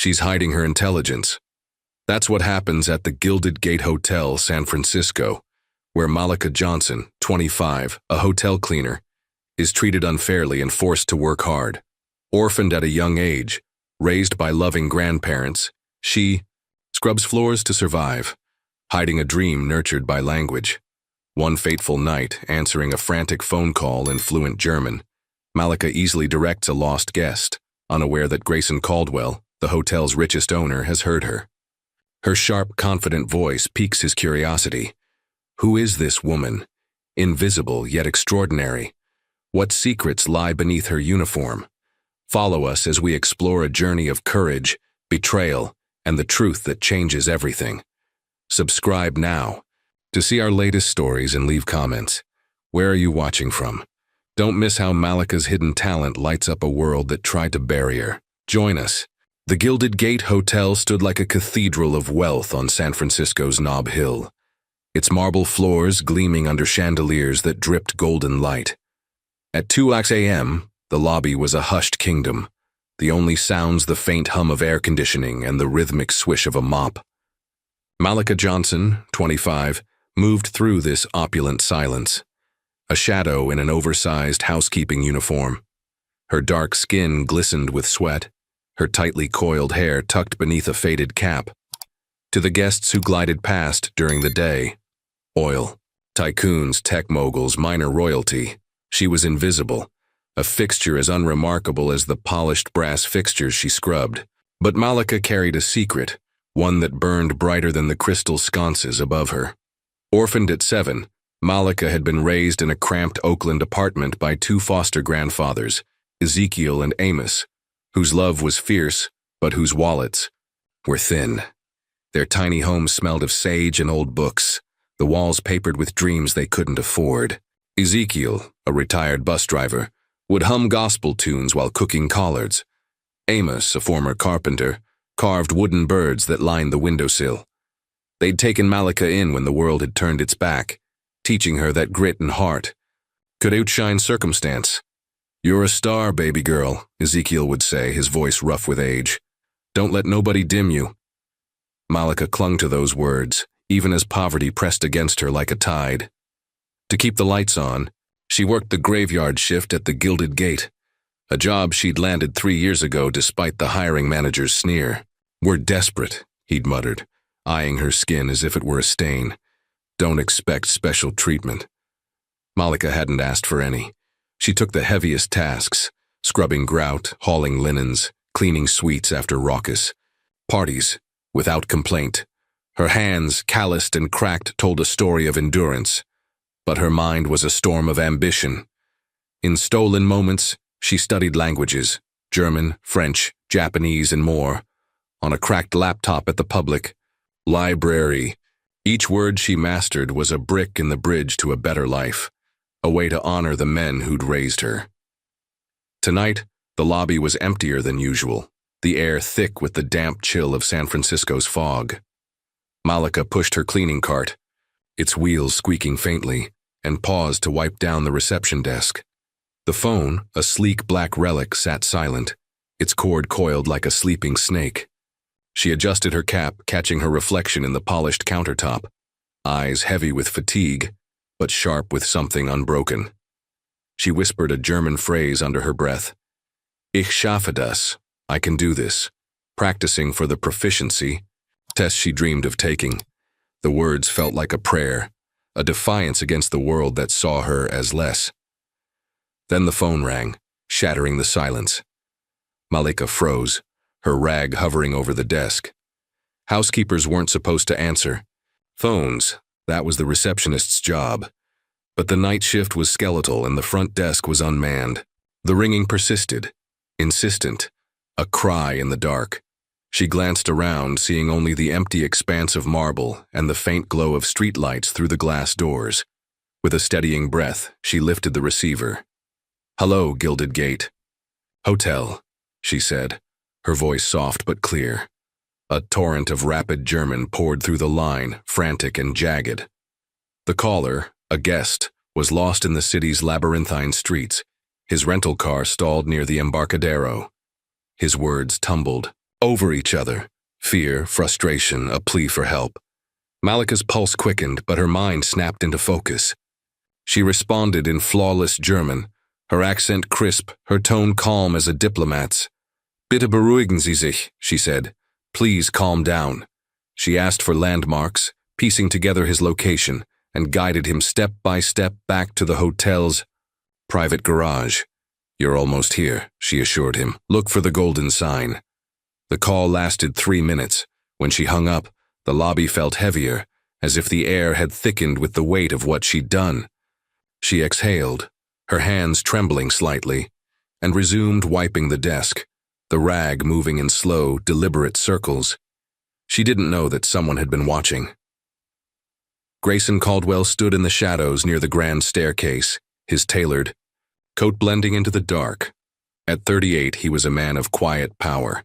She's hiding her intelligence. That's what happens at the Gilded Gate Hotel, San Francisco, where Malika Johnson, 25, a hotel cleaner, is treated unfairly and forced to work hard. Orphaned at a young age, raised by loving grandparents, she scrubs floors to survive, hiding a dream nurtured by language. One fateful night, answering a frantic phone call in fluent German, Malika easily directs a lost guest, unaware that Grayson Caldwell, the hotel's richest owner, has heard her. Her sharp, confident voice piques his curiosity. Who is this woman? Invisible yet extraordinary. What secrets lie beneath her uniform? Follow us as we explore a journey of courage, betrayal, and the truth that changes everything. Subscribe now to see our latest stories and leave comments. Where are you watching from? Don't miss how Malika's hidden talent lights up a world that tried to bury her. Join us. The Gilded Gate Hotel stood like a cathedral of wealth on San Francisco's Nob Hill, its marble floors gleaming under chandeliers that dripped golden light. At 2 a.m., the lobby was a hushed kingdom, the only sounds the faint hum of air conditioning and the rhythmic swish of a mop. Malika Johnson, 25, moved through this opulent silence, a shadow in an oversized housekeeping uniform. Her dark skin glistened with sweat, her tightly coiled hair tucked beneath a faded cap. To the guests who glided past during the day, oil, tycoons, tech moguls, minor royalty, she was invisible, a fixture as unremarkable as the polished brass fixtures she scrubbed. But Malika carried a secret, one that burned brighter than the crystal sconces above her. Orphaned at 7, Malika had been raised in a cramped Oakland apartment by 2 foster grandfathers, Ezekiel and Amos, whose love was fierce, but whose wallets were thin. Their tiny home smelled of sage and old books, the walls papered with dreams they couldn't afford. Ezekiel, a retired bus driver, would hum gospel tunes while cooking collards. Amos, a former carpenter, carved wooden birds that lined the windowsill. They'd taken Malika in when the world had turned its back, teaching her that grit and heart could outshine circumstance. "You're a star, baby girl," Ezekiel would say, his voice rough with age. "Don't let nobody dim you." Malika clung to those words, even as poverty pressed against her like a tide. To keep the lights on, she worked the graveyard shift at the Gilded Gate, a job she'd landed 3 years ago despite the hiring manager's sneer. "We're desperate," he'd muttered, eyeing her skin as if it were a stain. "Don't expect special treatment." Malika hadn't asked for any. She took the heaviest tasks, scrubbing grout, hauling linens, cleaning suites after raucous parties, without complaint. Her hands, calloused and cracked, told a story of endurance, but her mind was a storm of ambition. In stolen moments, she studied languages, German, French, Japanese, and more, on a cracked laptop at the public library. Each word she mastered was a brick in the bridge to a better life, a way to honor the men who'd raised her. Tonight, the lobby was emptier than usual, the air thick with the damp chill of San Francisco's fog. Malika pushed her cleaning cart, its wheels squeaking faintly, and paused to wipe down the reception desk. The phone, a sleek black relic, sat silent, its cord coiled like a sleeping snake. She adjusted her cap, catching her reflection in the polished countertop, eyes heavy with fatigue, but sharp with something unbroken. She whispered a German phrase under her breath. "Ich schaffe das," I can do this, practicing for the proficiency test she dreamed of taking. The words felt like a prayer, a defiance against the world that saw her as less. Then the phone rang, shattering the silence. Malika froze, her rag hovering over the desk. Housekeepers weren't supposed to answer phones. That was the receptionist's job. But the night shift was skeletal and the front desk was unmanned. The ringing persisted, insistent, a cry in the dark. She glanced around, seeing only the empty expanse of marble and the faint glow of streetlights through the glass doors. With a steadying breath, she lifted the receiver. "Hello, Gilded Gate." "Hotel," she said, her voice soft but clear. A torrent of rapid German poured through the line, frantic and jagged. The caller, a guest, was lost in the city's labyrinthine streets, his rental car stalled near the Embarcadero. His words tumbled, over each other. Fear, frustration, a plea for help. Malika's pulse quickened, but her mind snapped into focus. She responded in flawless German, her accent crisp, her tone calm as a diplomat's. Bitte beruhigen Sie sich, she said. Please calm down. She asked for landmarks, piecing together his location, and guided him step by step back to the hotel's private garage. You're almost here, she assured him. Look for the golden sign. The call lasted 3 minutes. When she hung up, the lobby felt heavier, as if the air had thickened with the weight of what she'd done. She exhaled, her hands trembling slightly, and resumed wiping the desk, the rag moving in slow, deliberate circles. She didn't know that someone had been watching. Grayson Caldwell stood in the shadows near the grand staircase, his tailored coat blending into the dark. At 38, he was a man of quiet power,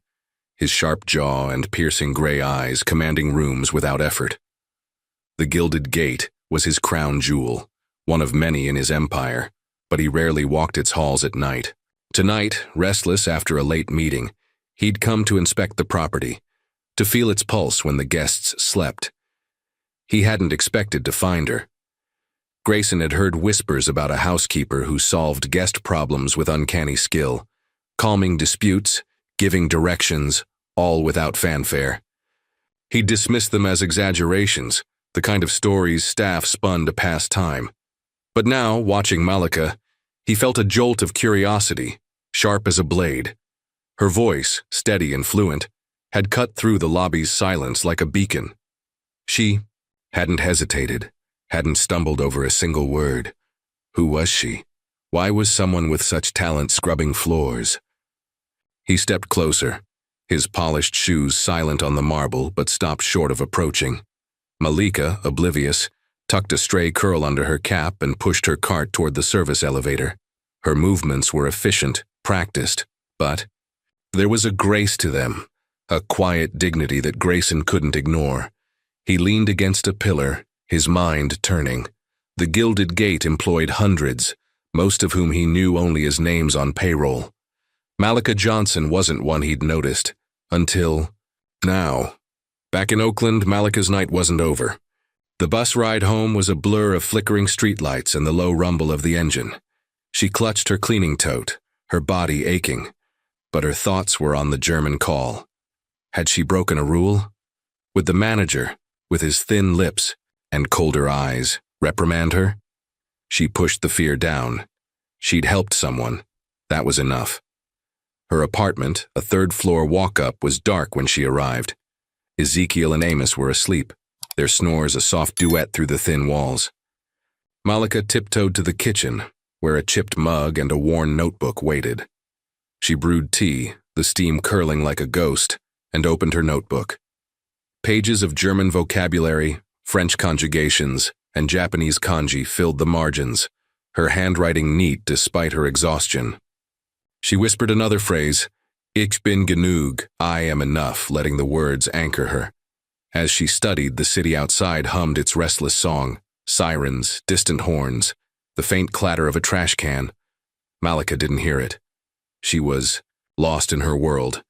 his sharp jaw and piercing gray eyes commanding rooms without effort. The Gilded Gate was his crown jewel, one of many in his empire, but he rarely walked its halls at night. Tonight, restless after a late meeting, he'd come to inspect the property, to feel its pulse when the guests slept. He hadn't expected to find her. Grayson had heard whispers about a housekeeper who solved guest problems with uncanny skill, calming disputes, giving directions, all without fanfare. He'd dismissed them as exaggerations, the kind of stories staff spun to pass time. But now, watching Malika, he felt a jolt of curiosity, sharp as a blade. Her voice, steady and fluent, had cut through the lobby's silence like a beacon. She hadn't hesitated, hadn't stumbled over a single word. Who was she? Why was someone with such talent scrubbing floors? He stepped closer, his polished shoes silent on the marble but stopped short of approaching. Malika, oblivious, tucked a stray curl under her cap and pushed her cart toward the service elevator. Her movements were efficient, practiced, but there was a grace to them, a quiet dignity that Grayson couldn't ignore. He leaned against a pillar, his mind turning. The Gilded Gate employed hundreds, most of whom he knew only as names on payroll. Malika Johnson wasn't one he'd noticed, until now. Back in Oakland, Malika's night wasn't over. The bus ride home was a blur of flickering streetlights and the low rumble of the engine. She clutched her cleaning tote, her body aching, but her thoughts were on the German call. Had she broken a rule? Would the manager, with his thin lips and colder eyes, reprimand her? She pushed the fear down. She'd helped someone. That was enough. Her apartment, a third-floor walk-up, was dark when she arrived. Ezekiel and Amos were asleep, their snores a soft duet through the thin walls. Malika tiptoed to the kitchen, where a chipped mug and a worn notebook waited. She brewed tea, the steam curling like a ghost, and opened her notebook. Pages of German vocabulary, French conjugations, and Japanese kanji filled the margins, her handwriting neat despite her exhaustion. She whispered another phrase, Ich bin genug, I am enough, letting the words anchor her. As she studied, the city outside hummed its restless song, sirens, distant horns, the faint clatter of a trash can. Malika didn't hear it. She was lost in her world,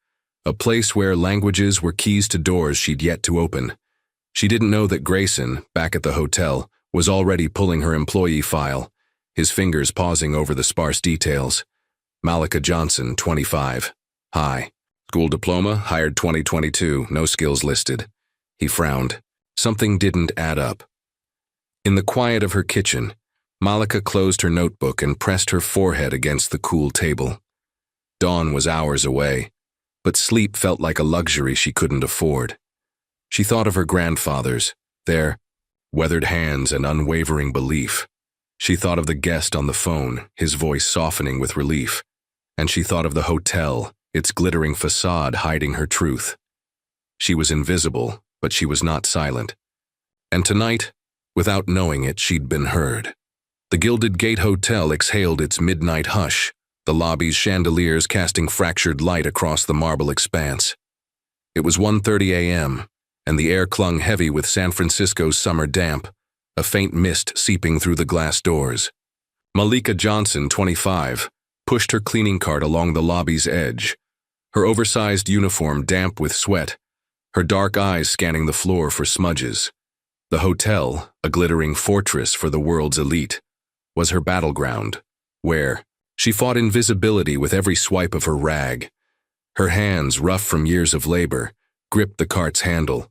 a place where languages were keys to doors she'd yet to open. She didn't know that Grayson, back at the hotel, was already pulling her employee file, his fingers pausing over the sparse details. Malika Johnson, 25. Hi. School diploma, hired 2022, no skills listed. He frowned. Something didn't add up. In the quiet of her kitchen, Malika closed her notebook and pressed her forehead against the cool table. Dawn was hours away, but sleep felt like a luxury she couldn't afford. She thought of her grandfathers, their weathered hands and unwavering belief. She thought of the guest on the phone, his voice softening with relief. And she thought of the hotel, its glittering facade hiding her truth. She was invisible, but she was not silent. And tonight, without knowing it, she'd been heard. The Gilded Gate Hotel exhaled its midnight hush, the lobby's chandeliers casting fractured light across the marble expanse. It was 1:30 a.m., and the air clung heavy with San Francisco's summer damp, a faint mist seeping through the glass doors. Malika Johnson, 25, pushed her cleaning cart along the lobby's edge, her oversized uniform damp with sweat, her dark eyes scanning the floor for smudges. The hotel, a glittering fortress for the world's elite, was her battleground, where she fought invisibility with every swipe of her rag. Her hands, rough from years of labor, gripped the cart's handle,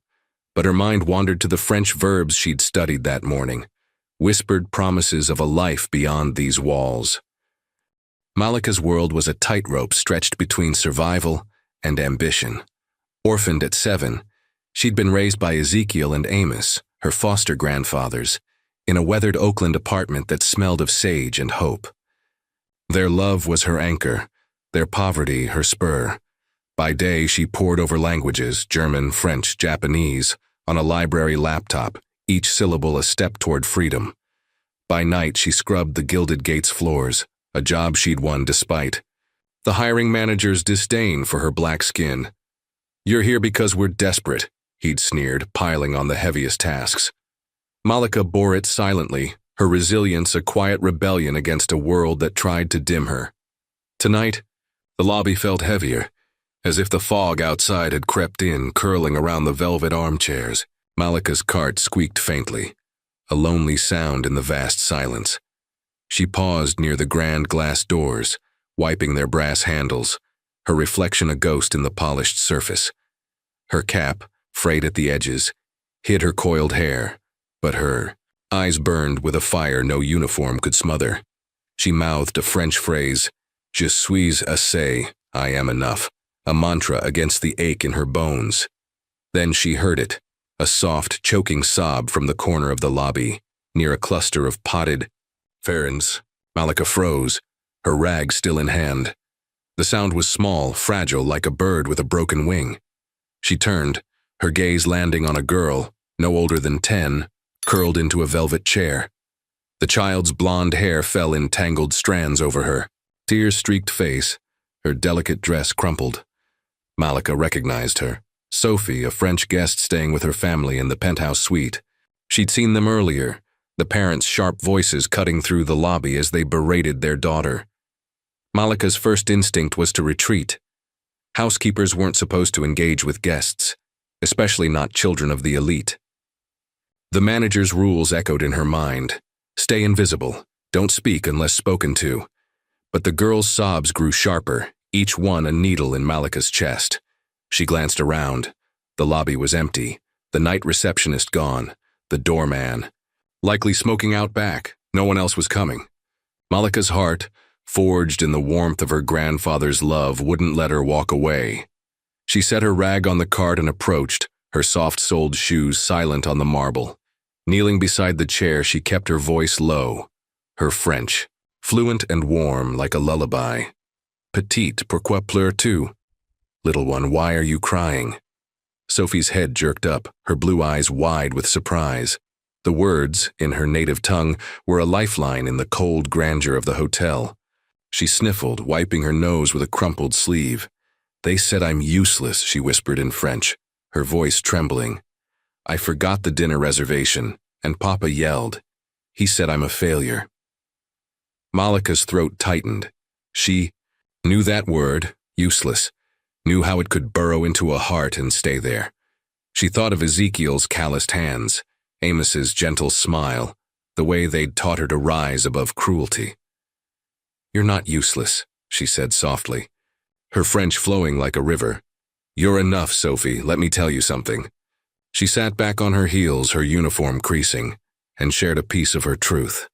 but her mind wandered to the French verbs she'd studied that morning, whispered promises of a life beyond these walls. Malika's world was a tightrope stretched between survival and ambition. Orphaned at 7, she'd been raised by Ezekiel and Amos, her foster grandfathers, in a weathered Oakland apartment that smelled of sage and hope. Their love was her anchor, their poverty her spur. By day, she pored over languages, German, French, Japanese, on a library laptop, each syllable a step toward freedom. By night, she scrubbed the Gilded Gates floors, a job she'd won despite the hiring manager's disdain for her black skin. "You're here because we're desperate," he'd sneered, piling on the heaviest tasks. Malika bore it silently, her resilience a quiet rebellion against a world that tried to dim her. Tonight, the lobby felt heavier, as if the fog outside had crept in, curling around the velvet armchairs. Malika's cart squeaked faintly, a lonely sound in the vast silence. She paused near the grand glass doors, wiping their brass handles, her reflection a ghost in the polished surface. Her cap, frayed at the edges, hid her coiled hair, but her eyes burned with a fire no uniform could smother. She mouthed a French phrase, "Je suis assez," I am enough, a mantra against the ache in her bones. Then she heard it, a soft, choking sob from the corner of the lobby, near a cluster of potted ferns. Malika froze, her rag still in hand. The sound was small, fragile, like a bird with a broken wing. She turned, her gaze landing on a girl, no older than 10, curled into a velvet chair. The child's blonde hair fell in tangled strands over her tear-streaked face, her delicate dress crumpled. Malika recognized her. Sophie, a French guest staying with her family in the penthouse suite. She'd seen them earlier, the parents' sharp voices cutting through the lobby as they berated their daughter. Malika's first instinct was to retreat. Housekeepers weren't supposed to engage with guests, especially not children of the elite. The manager's rules echoed in her mind. Stay invisible, don't speak unless spoken to. But the girl's sobs grew sharper, each one a needle in Malika's chest. She glanced around. The lobby was empty, the night receptionist gone, the doorman likely smoking out back. No one else was coming. Malika's heart, forged in the warmth of her grandfather's love, wouldn't let her walk away. She set her rag on the cart and approached, her soft-soled shoes silent on the marble. Kneeling beside the chair, she kept her voice low, her French, fluent and warm like a lullaby. "Petite, pourquoi pleures-tu? Little one, why are you crying?" Sophie's head jerked up, her blue eyes wide with surprise. The words, in her native tongue, were a lifeline in the cold grandeur of the hotel. She sniffled, wiping her nose with a crumpled sleeve. "They said I'm useless," she whispered in French, her voice trembling. "I forgot the dinner reservation, and Papa yelled. He said I'm a failure." Malika's throat tightened. She knew that word, useless, knew how it could burrow into a heart and stay there. She thought of Ezekiel's calloused hands, Amos's gentle smile, the way they'd taught her to rise above cruelty. "You're not useless," she said softly, her French flowing like a river. "You're enough, Sophie, let me tell you something." She sat back on her heels, her uniform creasing, and shared a piece of her truth.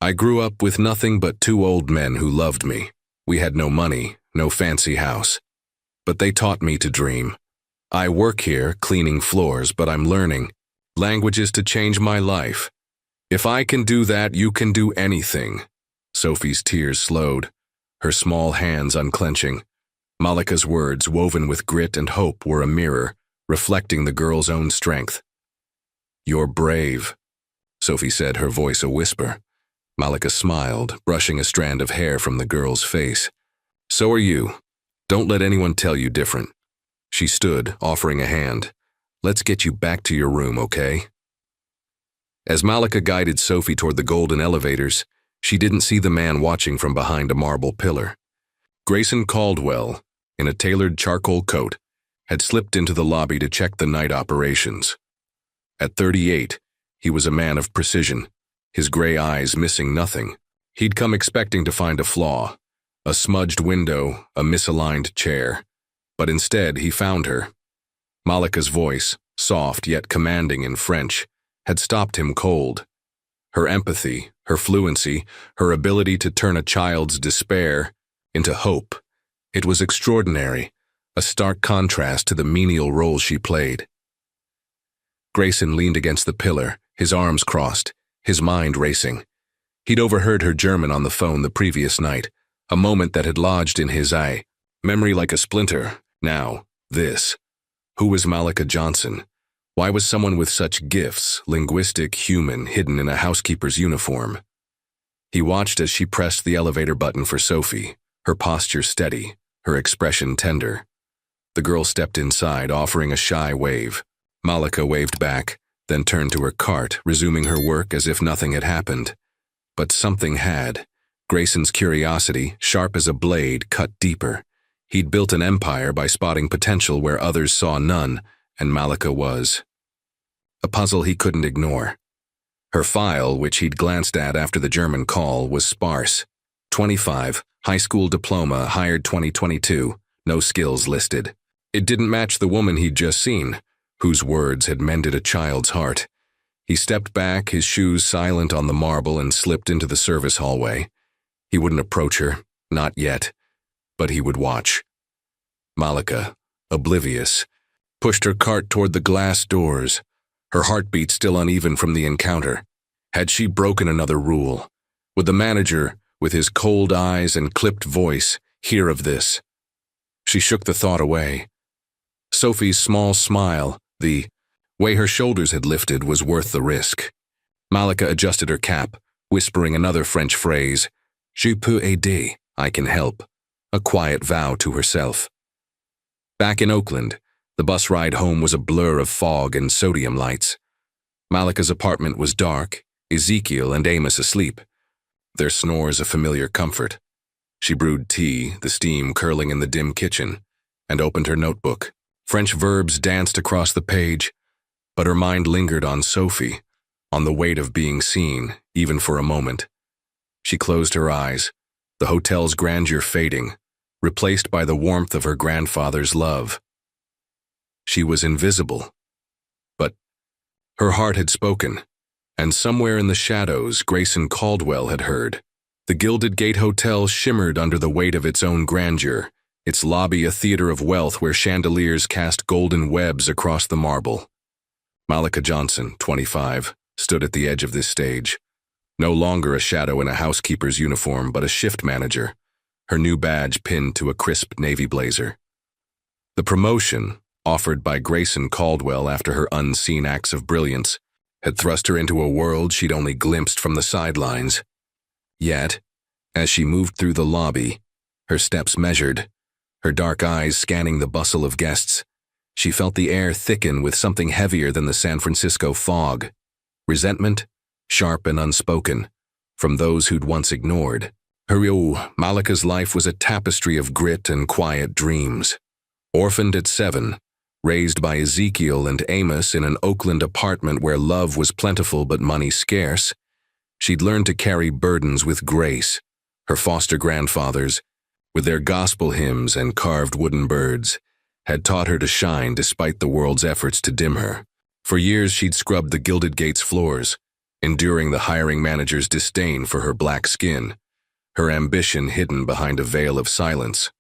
"I grew up with nothing but 2 old men who loved me. We had no money, no fancy house. But they taught me to dream. I work here, cleaning floors, but I'm learning languages to change my life. If I can do that, you can do anything." Sophie's tears slowed, her small hands unclenching. Malika's words, woven with grit and hope, were a mirror, reflecting the girl's own strength. "You're brave," Sophie said, her voice a whisper. Malika smiled, brushing a strand of hair from the girl's face. "So are you. Don't let anyone tell you different." She stood, offering a hand. "Let's get you back to your room, okay?" As Malika guided Sophie toward the golden elevators, she didn't see the man watching from behind a marble pillar. Grayson Caldwell, in a tailored charcoal coat, had slipped into the lobby to check the night operations. At 38, he was a man of precision, his gray eyes missing nothing. He'd come expecting to find a flaw, a smudged window, a misaligned chair. But instead, he found her. Malika's voice, soft yet commanding in French, had stopped him cold. Her empathy, her fluency, her ability to turn a child's despair into hope. It was extraordinary, a stark contrast to the menial role she played. Grayson leaned against the pillar, his arms crossed, his mind racing. He'd overheard her German on the phone the previous night, a moment that had lodged in his eye, memory like a splinter. Now, this. Who was Malika Johnson? Why was someone with such gifts, linguistic, human, hidden in a housekeeper's uniform? He watched as she pressed the elevator button for Sophie, her posture steady, her expression tender. The girl stepped inside, offering a shy wave. Malika waved back, then turned to her cart, resuming her work as if nothing had happened. But something had. Grayson's curiosity, sharp as a blade, cut deeper. He'd built an empire by spotting potential where others saw none, and Malika was. A puzzle he couldn't ignore. Her file, which he'd glanced at after the German call, was sparse. 25, high school diploma, hired 2022, no skills listed. It didn't match the woman he'd just seen, whose words had mended a child's heart. He stepped back, his shoes silent on the marble, and slipped into the service hallway. He wouldn't approach her, not yet, but he would watch. Malika, oblivious, pushed her cart toward the glass doors, her heartbeat still uneven from the encounter. Had she broken another rule? Would the manager, with his cold eyes and clipped voice, hear of this? She shook the thought away. Sophie's small smile, the way her shoulders had lifted, was worth the risk. Malika adjusted her cap, whispering another French phrase, Je peux aider, I can help, a quiet vow to herself. Back in Oakland, the bus ride home was a blur of fog and sodium lights. Malika's apartment was dark, Ezekiel and Amos asleep, their snores a familiar comfort. She brewed tea, the steam curling in the dim kitchen, and opened her notebook. French verbs danced across the page, but her mind lingered on Sophie, on the weight of being seen, even for a moment. She closed her eyes, the hotel's grandeur fading, replaced by the warmth of her grandfather's love. She was invisible, but her heart had spoken, and somewhere in the shadows Grayson Caldwell had heard. The Gilded Gate Hotel shimmered under the weight of its own grandeur, its lobby a theater of wealth where chandeliers cast golden webs across the marble. Malika Johnson, 25, stood at the edge of this stage, no longer a shadow in a housekeeper's uniform but a shift manager, her new badge pinned to a crisp navy blazer. The promotion, offered by Grayson Caldwell after her unseen acts of brilliance, had thrust her into a world she'd only glimpsed from the sidelines. Yet, as she moved through the lobby, her steps measured, her dark eyes scanning the bustle of guests, she felt the air thicken with something heavier than the San Francisco fog. Resentment, sharp and unspoken, from those who'd once ignored. Malika's life was a tapestry of grit and quiet dreams. Orphaned at 7, raised by Ezekiel and Amos in an Oakland apartment where love was plentiful but money scarce, she'd learned to carry burdens with grace. Her foster grandfathers, with their gospel hymns and carved wooden birds, had taught her to shine despite the world's efforts to dim her. For years she'd scrubbed the Gilded Gate's floors, enduring the hiring manager's disdain for her black skin, her ambition hidden behind a veil of silence.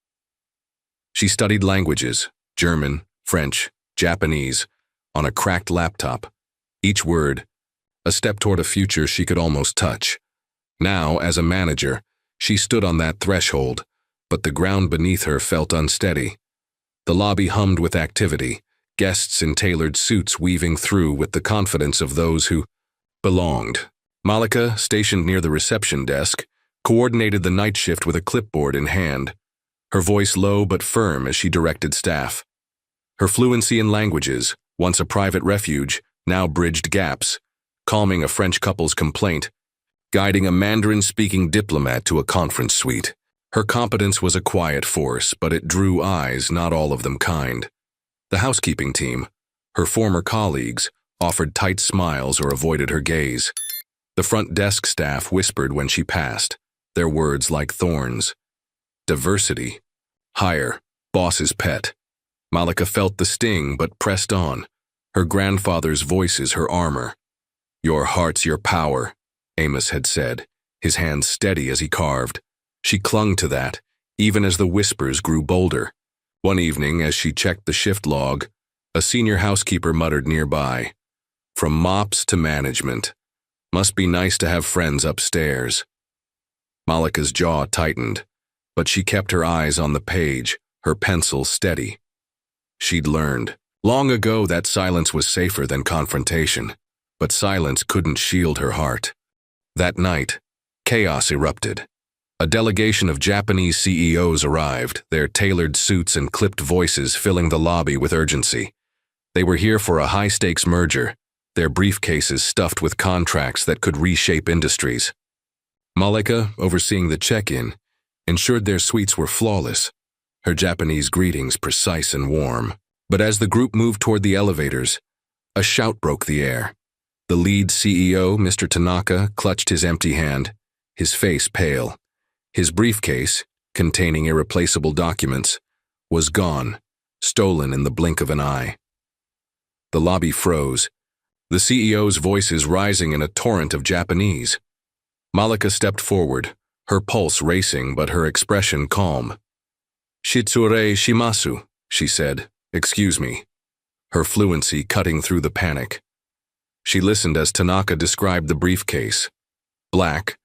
She studied languages, German, French, Japanese, on a cracked laptop, each word a step toward a future she could almost touch. Now, as a manager, she stood on that threshold, but the ground beneath her felt unsteady. The lobby hummed with activity, guests in tailored suits weaving through with the confidence of those who belonged. Malika, stationed near the reception desk, coordinated the night shift with a clipboard in hand, her voice low but firm as she directed staff. Her fluency in languages, once a private refuge, now bridged gaps, calming a French couple's complaint, guiding a Mandarin-speaking diplomat to a conference suite. Her competence was a quiet force, but it drew eyes, not all of them kind. The housekeeping team, her former colleagues, offered tight smiles or avoided her gaze. The front desk staff whispered when she passed, their words like thorns. Diversity. Hire. Boss's pet. Malika felt the sting but pressed on. Her grandfather's voices her armor. Your heart's your power, Amos had said, his hands steady as he carved. She clung to that, even as the whispers grew bolder. One evening, as she checked the shift log, a senior housekeeper muttered nearby, "From mops to management. Must be nice to have friends upstairs." Malika's jaw tightened, but she kept her eyes on the page, her pencil steady. She'd learned long ago that silence was safer than confrontation, but silence couldn't shield her heart. That night, chaos erupted. A delegation of Japanese CEOs arrived, their tailored suits and clipped voices filling the lobby with urgency. They were here for a high-stakes merger, their briefcases stuffed with contracts that could reshape industries. Malika, overseeing the check-in, ensured their suites were flawless, her Japanese greetings precise and warm. But as the group moved toward the elevators, a shout broke the air. The lead CEO, Mr. Tanaka, clutched his empty hand, his face pale. His briefcase, containing irreplaceable documents, was gone, stolen in the blink of an eye. The lobby froze, the CEO's voices rising in a torrent of Japanese. Malika stepped forward, her pulse racing but her expression calm. "Shitsure shimasu," she said. "Excuse me," her fluency cutting through the panic. She listened as Tanaka described the briefcase. Black,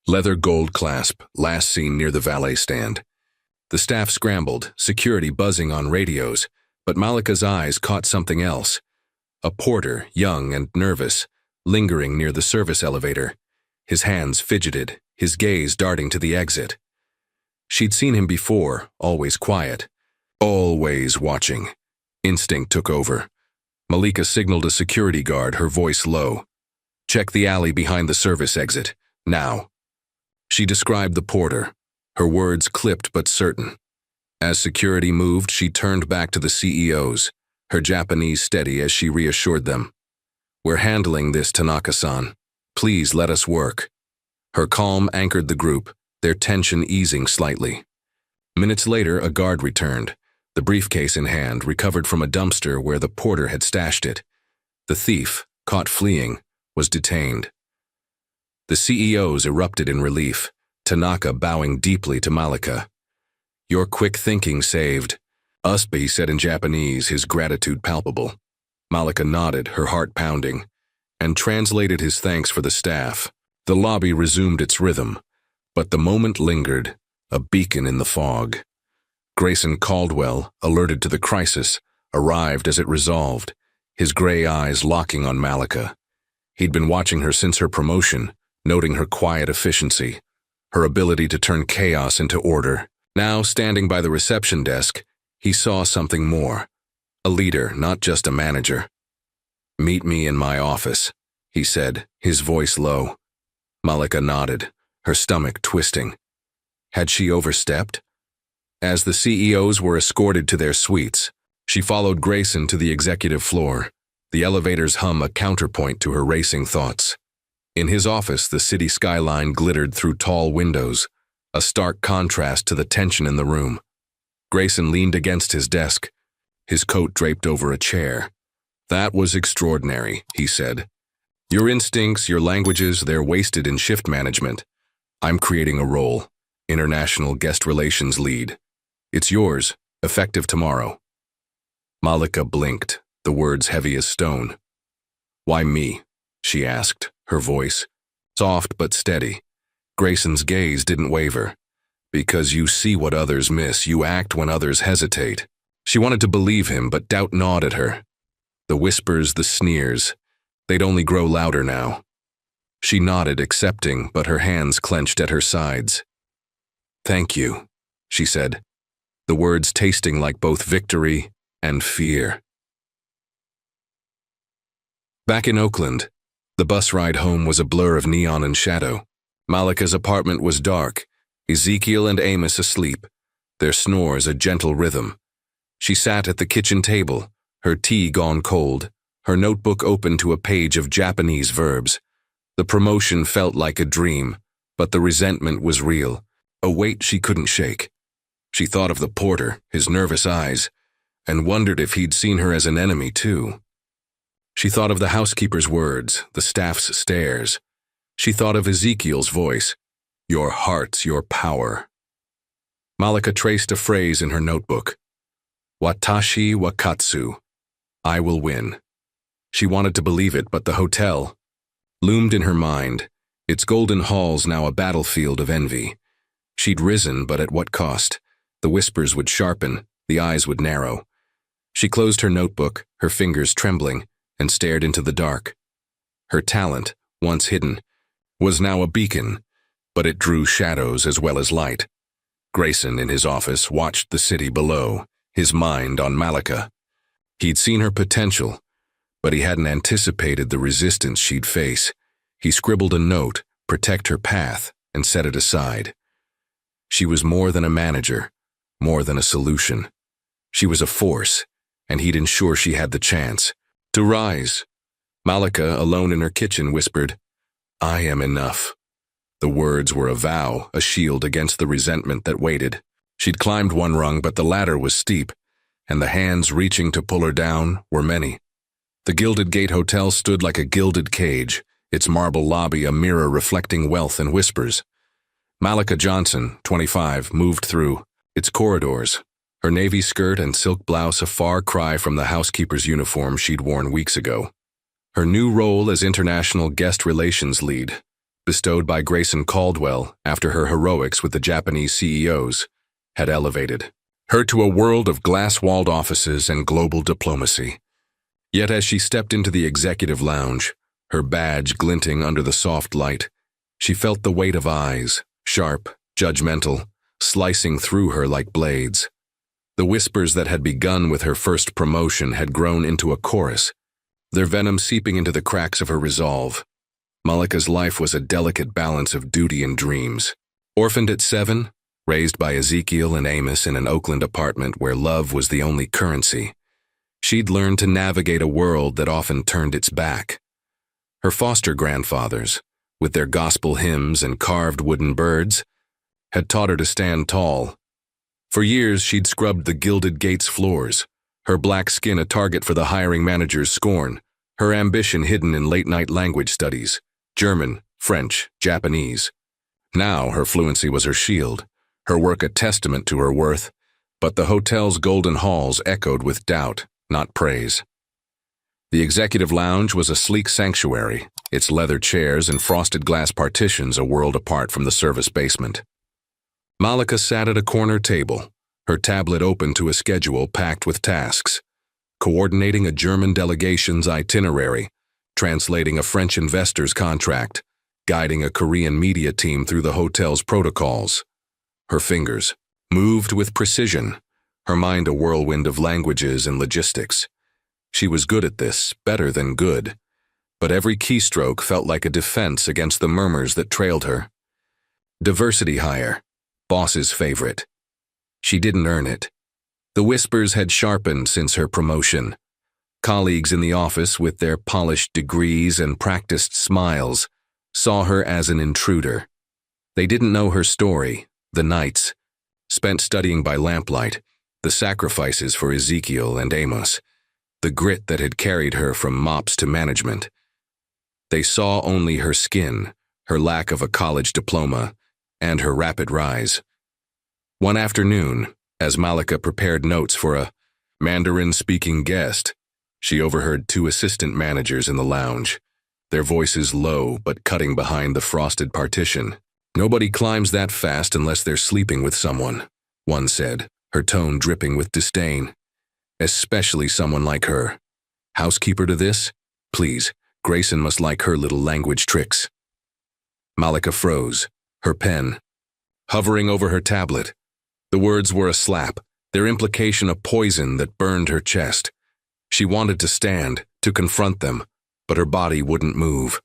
leather gold clasp, last seen near the valet stand. The staff scrambled, security buzzing on radios, but Malika's eyes caught something else. A porter, young and nervous, lingering near the service elevator. His hands fidgeted, his gaze darting to the exit. She'd seen him before, always quiet. Always watching. Instinct took over. Malika signaled a security guard, her voice low. "Check the alley behind the service exit, now." She described the porter, her words clipped but certain. As security moved, she turned back to the CEOs, her Japanese steady as she reassured them. "We're handling this, Tanaka-san. Please let us work." Her calm anchored the group, their tension easing slightly. Minutes later, a guard returned, the briefcase in hand, recovered from a dumpster where the porter had stashed it. The thief, caught fleeing, was detained. The CEOs erupted in relief, Tanaka bowing deeply to Malika. "Your quick thinking saved us," he said in Japanese, his gratitude palpable. Malika nodded, her heart pounding, and translated his thanks for the staff. The lobby resumed its rhythm, but the moment lingered, a beacon in the fog. Grayson Caldwell, alerted to the crisis, arrived as it resolved, his gray eyes locking on Malika. He'd been watching her since her promotion, noting her quiet efficiency, her ability to turn chaos into order. Now, standing by the reception desk, he saw something more. A leader, not just a manager. "Meet me in my office," he said, his voice low. Malika nodded, her stomach twisting. Had she overstepped? As the CEOs were escorted to their suites, she followed Grayson to the executive floor, the elevator's hum a counterpoint to her racing thoughts. In his office, the city skyline glittered through tall windows, a stark contrast to the tension in the room. Grayson leaned against his desk, his coat draped over a chair. "That was extraordinary," he said. "Your instincts, your languages, they're wasted in shift management. I'm creating a role, international guest relations lead. It's yours, effective tomorrow." Malika blinked, the words heavy as stone. "Why me?" she asked, her voice soft but steady. Grayson's gaze didn't waver. "Because you see what others miss, you act when others hesitate." She wanted to believe him, but doubt gnawed at her. The whispers, the sneers, they'd only grow louder now. She nodded, accepting, but her hands clenched at her sides. "Thank you," she said, the words tasting like both victory and fear. Back in Oakland, the bus ride home was a blur of neon and shadow. Malika's apartment was dark, Ezekiel and Amos asleep, their snores a gentle rhythm. She sat at the kitchen table, her tea gone cold, her notebook open to a page of Japanese verbs. The promotion felt like a dream, but the resentment was real, a weight she couldn't shake. She thought of the porter, his nervous eyes, and wondered if he'd seen her as an enemy too. She thought of the housekeeper's words, the staff's stares. She thought of Ezekiel's voice, "Your heart's your power." Malika traced a phrase in her notebook. "Watashi wa katsu." I will win. She wanted to believe it, but the hotel loomed in her mind, its golden halls now a battlefield of envy. She'd risen, but at what cost? The whispers would sharpen, the eyes would narrow. She closed her notebook, her fingers trembling, and stared into the dark. Her talent, once hidden, was now a beacon, but it drew shadows as well as light. Grayson, in his office, watched the city below, his mind on Malika. He'd seen her potential, but he hadn't anticipated the resistance she'd face. He scribbled a note, "Protect her path," and set it aside. She was more than a manager, more than a solution. She was a force, and he'd ensure she had the chance to rise. Malika, alone in her kitchen, whispered, "I am enough." The words were a vow, a shield against the resentment that waited. She'd climbed one rung, but the ladder was steep, and the hands reaching to pull her down were many. The Gilded Gate Hotel stood like a gilded cage, its marble lobby a mirror reflecting wealth and whispers. Malika Johnson, 25, moved through its corridors, her navy skirt and silk blouse a far cry from the housekeeper's uniform she'd worn weeks ago. Her new role as international guest relations lead, bestowed by Grayson Caldwell after her heroics with the Japanese CEOs, had elevated her to a world of glass-walled offices and global diplomacy. Yet as she stepped into the executive lounge, her badge glinting under the soft light, she felt the weight of eyes, sharp, judgmental, slicing through her like blades. The whispers that had begun with her first promotion had grown into a chorus, their venom seeping into the cracks of her resolve. Malika's life was a delicate balance of duty and dreams. Orphaned at 7, raised by Ezekiel and Amos in an Oakland apartment where love was the only currency, she'd learned to navigate a world that often turned its back. Her foster grandfathers, with their gospel hymns and carved wooden birds, had taught her to stand tall. For years she'd scrubbed the Gilded Gate's floors, her black skin a target for the hiring manager's scorn, her ambition hidden in late-night language studies, German, French, Japanese. Now her fluency was her shield, her work a testament to her worth, but the hotel's golden halls echoed with doubt, not praise. The executive lounge was a sleek sanctuary, its leather chairs and frosted glass partitions a world apart from the service basement. Malika sat at a corner table, her tablet open to a schedule packed with tasks, coordinating a German delegation's itinerary, translating a French investor's contract, guiding a Korean media team through the hotel's protocols. Her fingers moved with precision, her mind a whirlwind of languages and logistics. She was good at this, better than good, but every keystroke felt like a defense against the murmurs that trailed her. Diversity hire, boss's favorite. She didn't earn it. The whispers had sharpened since her promotion. Colleagues in the office, with their polished degrees and practiced smiles, saw her as an intruder. They didn't know her story, the nights spent studying by lamplight, the sacrifices for Ezekiel and Amos, the grit that had carried her from mops to management. They saw only her skin, her lack of a college diploma, and her rapid rise. One afternoon, as Malika prepared notes for a Mandarin-speaking guest, she overheard 2 assistant managers in the lounge, their voices low but cutting behind the frosted partition. "Nobody climbs that fast unless they're sleeping with someone," one said, her tone dripping with disdain. "Especially someone like her. Housekeeper to this? Please, Grayson must like her little language tricks." Malika froze, her pen hovering over her tablet. The words were a slap, their implication a poison that burned her chest. She wanted to stand, to confront them, but her body wouldn't move.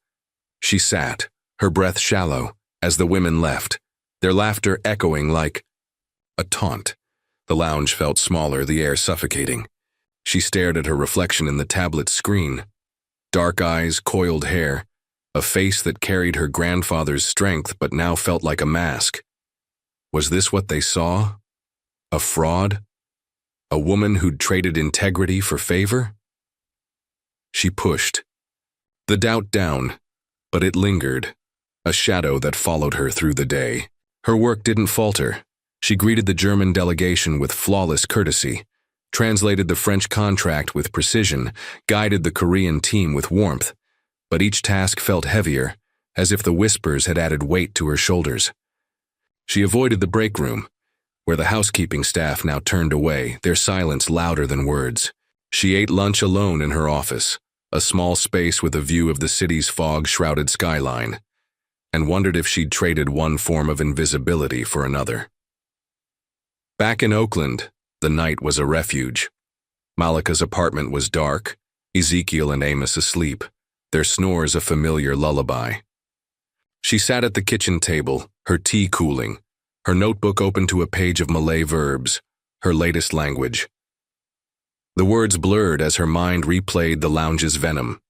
She sat, her breath shallow, as the women left, their laughter echoing like a taunt. The lounge felt smaller, the air suffocating. She stared at her reflection in the tablet's screen. Dark eyes, coiled hair, a face that carried her grandfather's strength but now felt like a mask. Was this what they saw? A fraud? A woman who'd traded integrity for favor? She pushed. The doubt down, but it lingered, a shadow that followed her through the day. Her work didn't falter. She greeted the German delegation with flawless courtesy, translated the French contract with precision, guided the Korean team with warmth, but each task felt heavier, as if the whispers had added weight to her shoulders. She avoided the break room, where the housekeeping staff now turned away, their silence louder than words. She ate lunch alone in her office, a small space with a view of the city's fog-shrouded skyline, and wondered if she'd traded one form of invisibility for another. Back in Oakland, the night was a refuge. Malika's apartment was dark, Ezekiel and Amos asleep, their snores a familiar lullaby. She sat at the kitchen table, her tea cooling, her notebook open to a page of Malay verbs, her latest language. The words blurred as her mind replayed the lounge's venom.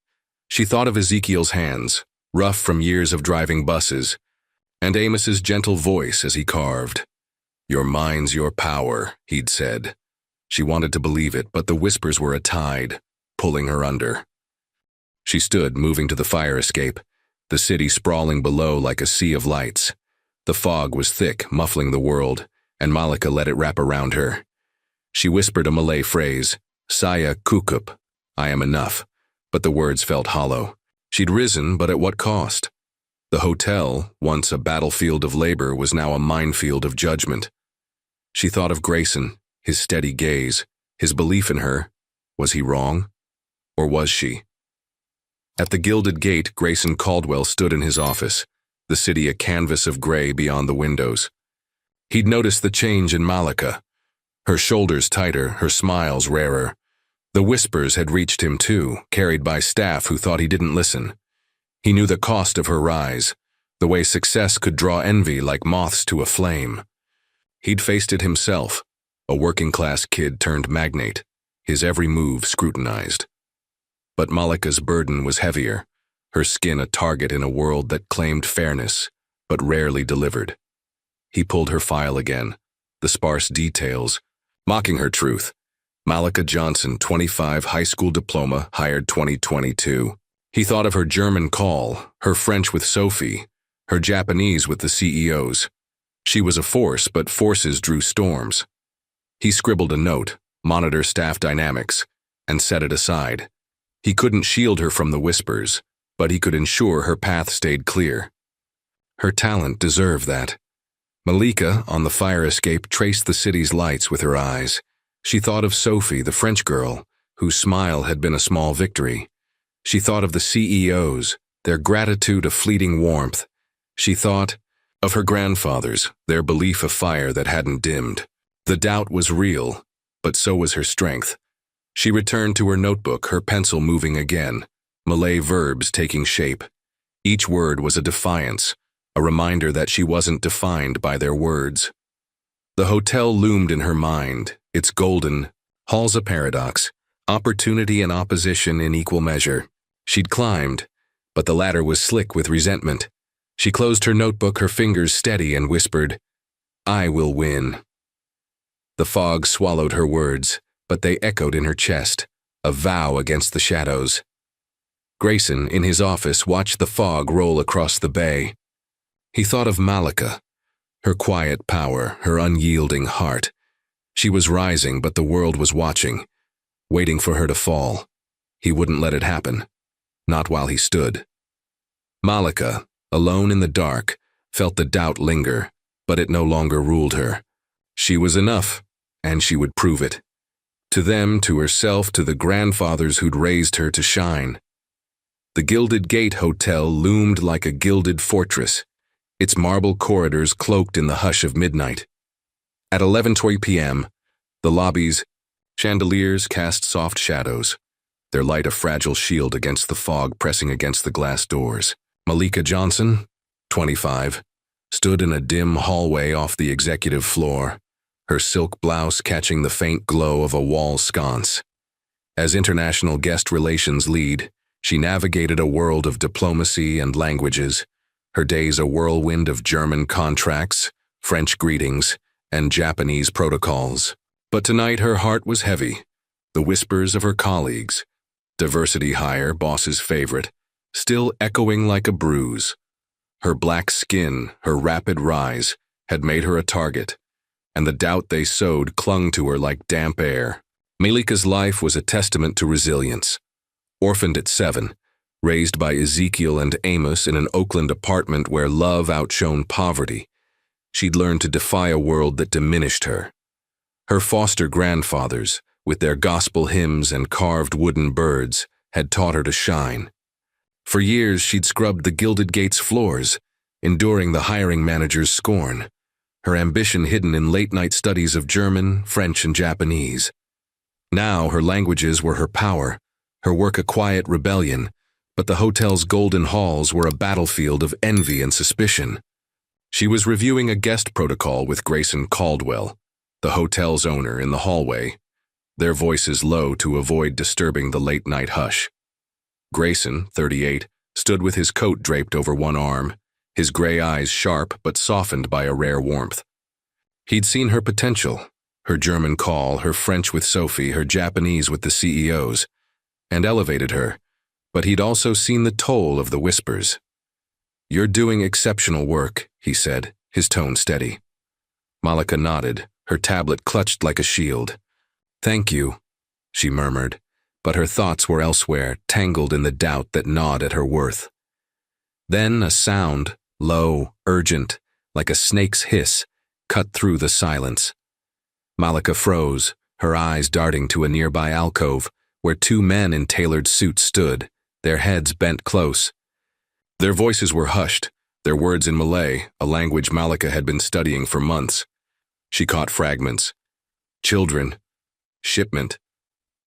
She thought of Ezekiel's hands, rough from years of driving buses, and Amos's gentle voice as he carved. "Your mind's your power," he'd said. She wanted to believe it, but the whispers were a tide, pulling her under. She stood, moving to the fire escape, the city sprawling below like a sea of lights. The fog was thick, muffling the world, and Malika let it wrap around her. She whispered a Malay phrase, "Saya cukup," I am enough, but the words felt hollow. She'd risen, but at what cost? The hotel, once a battlefield of labor, was now a minefield of judgment. She thought of Grayson, his steady gaze, his belief in her. Was he wrong? Or was she? At the Gilded Gate, Grayson Caldwell stood in his office, the city a canvas of gray beyond the windows. He'd noticed the change in Malika. Her shoulders tighter, her smiles rarer. The whispers had reached him too, carried by staff who thought he didn't listen. He knew the cost of her rise, the way success could draw envy like moths to a flame. He'd faced it himself, a working-class kid turned magnate, his every move scrutinized. But Malika's burden was heavier, her skin a target in a world that claimed fairness, but rarely delivered. He pulled her file again, the sparse details, mocking her truth. Malika Johnson, 25, high school diploma, hired 2022. He thought of her German call, her French with Sophie, her Japanese with the CEOs. She was a force, but forces drew storms. He scribbled a note, monitor staff dynamics, and set it aside. He couldn't shield her from the whispers, but he could ensure her path stayed clear. Her talent deserved that. Malika, on the fire escape, traced the city's lights with her eyes. She thought of Sophie, the French girl, whose smile had been a small victory. She thought of the CEOs, their gratitude a fleeting warmth. She thought of her grandfathers, their belief a fire that hadn't dimmed. The doubt was real, but so was her strength. She returned to her notebook, her pencil moving again, Malay verbs taking shape. Each word was a defiance, a reminder that she wasn't defined by their words. The hotel loomed in her mind, its golden, halls a paradox, opportunity and opposition in equal measure. She'd climbed, but the ladder was slick with resentment. She closed her notebook, her fingers steady, and whispered, "I will win." The fog swallowed her words, but they echoed in her chest, a vow against the shadows. Grayson, in his office, watched the fog roll across the bay. He thought of Malika, her quiet power, her unyielding heart. She was rising, but the world was watching, waiting for her to fall. He wouldn't let it happen, not while he stood. Malika, alone in the dark, felt the doubt linger, but it no longer ruled her. She was enough, and she would prove it. To them, to herself, to the grandfathers who'd raised her to shine. The Gilded Gate Hotel loomed like a gilded fortress, its marble corridors cloaked in the hush of midnight. At 11:20 p.m., the lobby's chandeliers cast soft shadows, their light a fragile shield against the fog pressing against the glass doors. Malika Johnson, 25, stood in a dim hallway off the executive floor, her silk blouse catching the faint glow of a wall sconce. As international guest relations lead, she navigated a world of diplomacy and languages, her days a whirlwind of German contracts, French greetings, and Japanese protocols. But tonight her heart was heavy. The whispers of her colleagues, diversity hire, boss's favorite, still echoing like a bruise. Her black skin, her rapid rise, had made her a target, and the doubt they sowed clung to her like damp air. Malika's life was a testament to resilience. Orphaned at 7, raised by Ezekiel and Amos in an Oakland apartment where love outshone poverty, she'd learned to defy a world that diminished her. Her foster grandfathers, with their gospel hymns and carved wooden birds, had taught her to shine. For years she'd scrubbed the Gilded Gates floors, enduring the hiring manager's scorn, her ambition hidden in late-night studies of German, French, and Japanese. Now her languages were her power, her work a quiet rebellion, but the hotel's golden halls were a battlefield of envy and suspicion. She was reviewing a guest protocol with Grayson Caldwell, the hotel's owner, in the hallway, their voices low to avoid disturbing the late-night hush. Grayson, 38, stood with his coat draped over one arm, his gray eyes sharp but softened by a rare warmth. He'd seen her potential, her German call, her French with Sophie, her Japanese with the CEOs, and elevated her, but he'd also seen the toll of the whispers. "You're doing exceptional work," he said, his tone steady. Malika nodded, her tablet clutched like a shield. "Thank you," she murmured, but her thoughts were elsewhere, tangled in the doubt that gnawed at her worth. Then a sound, low, urgent, like a snake's hiss, cut through the silence. Malika froze, her eyes darting to a nearby alcove where 2 men in tailored suits stood, their heads bent close. Their voices were hushed, their words in Malay, a language Malika had been studying for months. She caught fragments. Children. Shipment.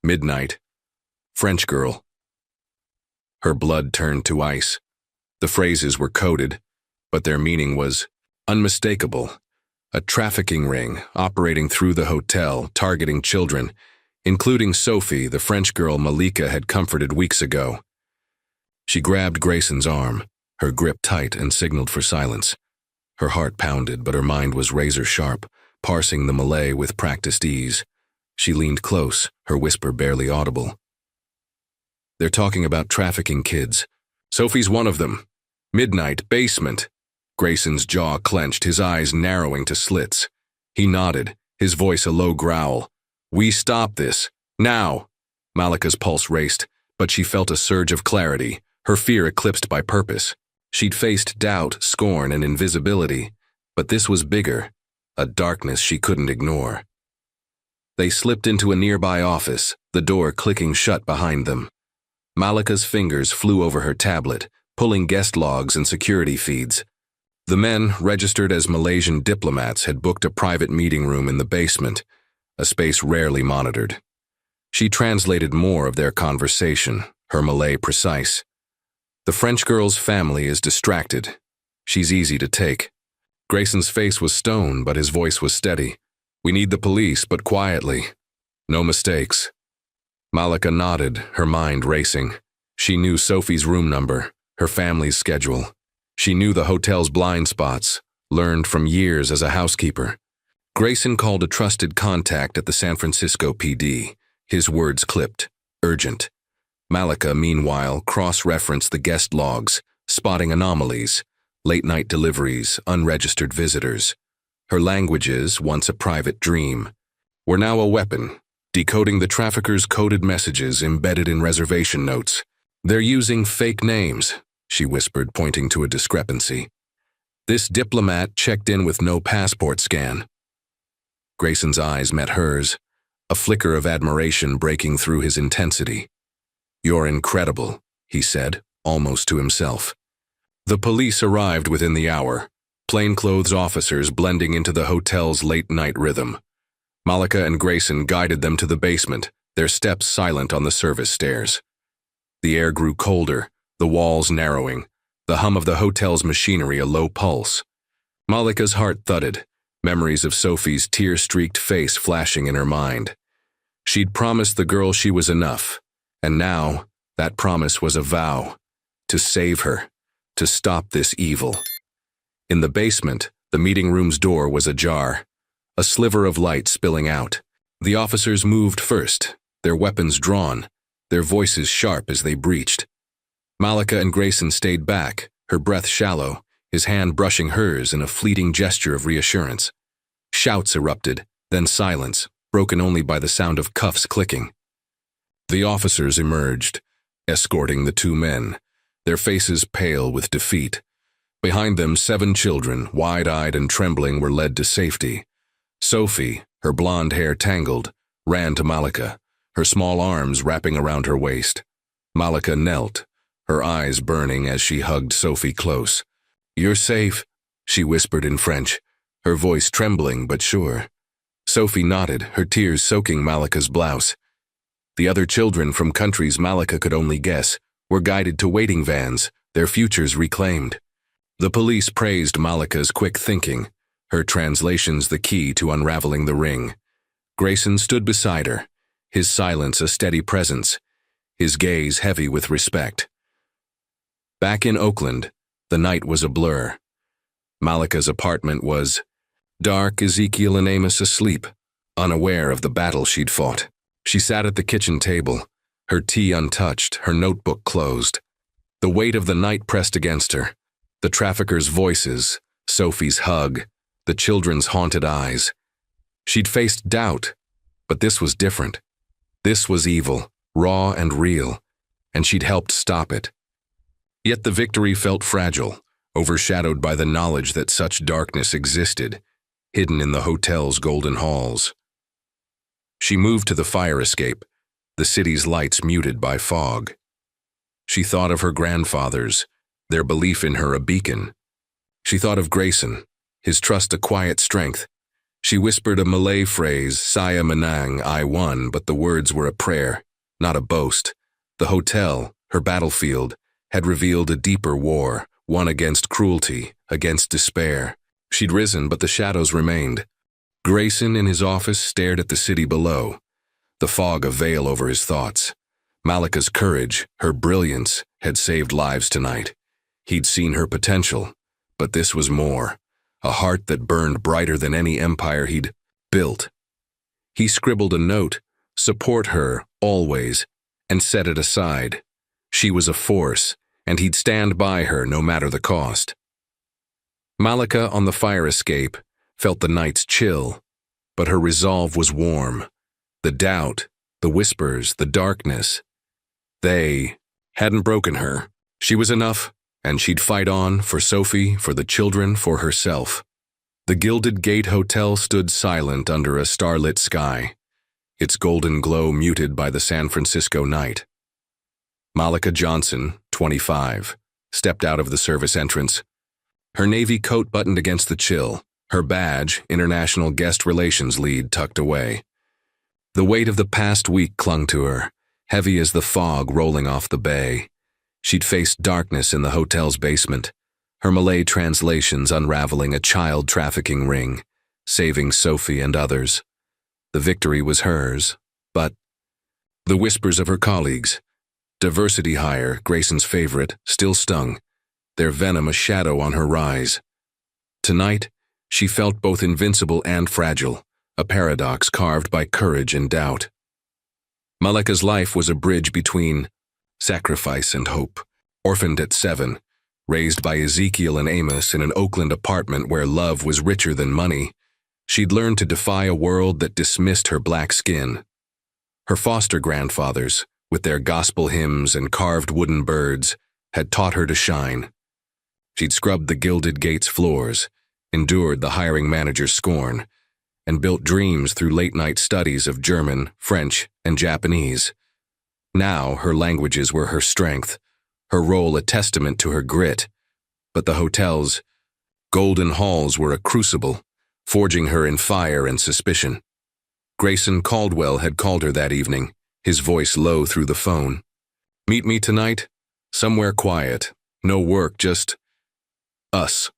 Midnight. French girl. Her blood turned to ice. The phrases were coded, but their meaning was unmistakable. A trafficking ring operating through the hotel, targeting children, including Sophie, the French girl Malika had comforted weeks ago. She grabbed Grayson's arm, her grip tight, and signaled for silence. Her heart pounded, but her mind was razor-sharp, parsing the Malay with practiced ease. She leaned close, her whisper barely audible. "They're talking about trafficking kids. Sophie's one of them. Midnight, basement." Grayson's jaw clenched, his eyes narrowing to slits. He nodded, his voice a low growl. "We stop this. Now." Malika's pulse raced, but she felt a surge of clarity, her fear eclipsed by purpose. She'd faced doubt, scorn, and invisibility, but this was bigger, a darkness she couldn't ignore. They slipped into a nearby office, the door clicking shut behind them. Malika's fingers flew over her tablet, pulling guest logs and security feeds. The men, registered as Malaysian diplomats, had booked a private meeting room in the basement, a space rarely monitored. She translated more of their conversation, her Malay precise. "The French girl's family is distracted. She's easy to take." Grayson's face was stone, but his voice was steady. "We need the police, but quietly. No mistakes." Malika nodded, her mind racing. She knew Sophie's room number, her family's schedule. She knew the hotel's blind spots, learned from years as a housekeeper. Grayson called a trusted contact at the San Francisco PD, his words clipped, urgent. Malika, meanwhile, cross-referenced the guest logs, spotting anomalies, late-night deliveries, unregistered visitors. Her languages, once a private dream, were now a weapon, decoding the traffickers' coded messages embedded in reservation notes. "They're using fake names," she whispered, pointing to a discrepancy. "This diplomat checked in with no passport scan." Grayson's eyes met hers, a flicker of admiration breaking through his intensity. "You're incredible," he said, almost to himself. The police arrived within the hour, plainclothes officers blending into the hotel's late-night rhythm. Malika and Grayson guided them to the basement, their steps silent on the service stairs. The air grew colder, the walls narrowing, the hum of the hotel's machinery a low pulse. Malika's heart thudded, memories of Sophie's tear-streaked face flashing in her mind. She'd promised the girl she was enough, and now that promise was a vow to save her, to stop this evil. In the basement, the meeting room's door was ajar, a sliver of light spilling out. The officers moved first, their weapons drawn, their voices sharp as they breached. Malika and Grayson stayed back, her breath shallow, his hand brushing hers in a fleeting gesture of reassurance. Shouts erupted, then silence, broken only by the sound of cuffs clicking. The officers emerged, escorting the two men, their faces pale with defeat. Behind them, 7 children, wide-eyed and trembling, were led to safety. Sophie, her blonde hair tangled, ran to Malika, her small arms wrapping around her waist. Malika knelt, her eyes burning as she hugged Sophie close. "You're safe," she whispered in French, her voice trembling but sure. Sophie nodded, her tears soaking Malika's blouse. The other children from countries Malika could only guess were guided to waiting vans, their futures reclaimed. The police praised Malika's quick thinking, her translations the key to unraveling the ring. Grayson stood beside her, his silence a steady presence, his gaze heavy with respect. Back in Oakland, the night was a blur. Malika's apartment was dark, Ezekiel and Amos asleep, unaware of the battle she'd fought. She sat at the kitchen table, her tea untouched, her notebook closed. The weight of the night pressed against her, the traffickers' voices, Sophie's hug, the children's haunted eyes. She'd faced doubt, but this was different. This was evil, raw and real, and she'd helped stop it. Yet the victory felt fragile, overshadowed by the knowledge that such darkness existed, hidden in the hotel's golden halls. She moved to the fire escape, the city's lights muted by fog. She thought of her grandfathers, their belief in her a beacon. She thought of Grayson, his trust a quiet strength. She whispered a Malay phrase, "Saya Menang, I won," but the words were a prayer, not a boast. The hotel, her battlefield, had revealed a deeper war, one against cruelty, against despair. She'd risen, but the shadows remained. Grayson in his office stared at the city below, the fog a veil over his thoughts. Malika's courage, her brilliance, had saved lives tonight. He'd seen her potential, but this was more, a heart that burned brighter than any empire he'd built. He scribbled a note, "Support her, always," and set it aside. She was a force, and he'd stand by her no matter the cost. Malika, on the fire escape, felt the night's chill, but her resolve was warm. The doubt, the whispers, the darkness, they hadn't broken her. She was enough, and she'd fight on for Sophie, for the children, for herself. The Gilded Gate Hotel stood silent under a starlit sky, its golden glow muted by the San Francisco night. Malika Johnson, 25, stepped out of the service entrance, her navy coat buttoned against the chill, her badge, International Guest Relations Lead, tucked away. The weight of the past week clung to her, heavy as the fog rolling off the bay. She'd faced darkness in the hotel's basement, her Malay translations unraveling a child trafficking ring, saving Sophie and others. The victory was hers, but the whispers of her colleagues, diversity hire, Grayson's favorite, still stung, their venom a shadow on her rise. Tonight, she felt both invincible and fragile, a paradox carved by courage and doubt. Malika's life was a bridge between sacrifice and hope. Orphaned at 7, raised by Ezekiel and Amos in an Oakland apartment where love was richer than money, she'd learned to defy a world that dismissed her black skin. Her foster grandfathers, with their gospel hymns and carved wooden birds, had taught her to shine. She'd scrubbed the Gilded Gate's floors, endured the hiring manager's scorn, and built dreams through late-night studies of German, French, and Japanese. Now her languages were her strength, her role a testament to her grit, but the hotel's golden halls were a crucible, forging her in fire and suspicion. Grayson Caldwell had called her that evening, his voice low through the phone. "Meet me tonight? Somewhere quiet. No work, just us."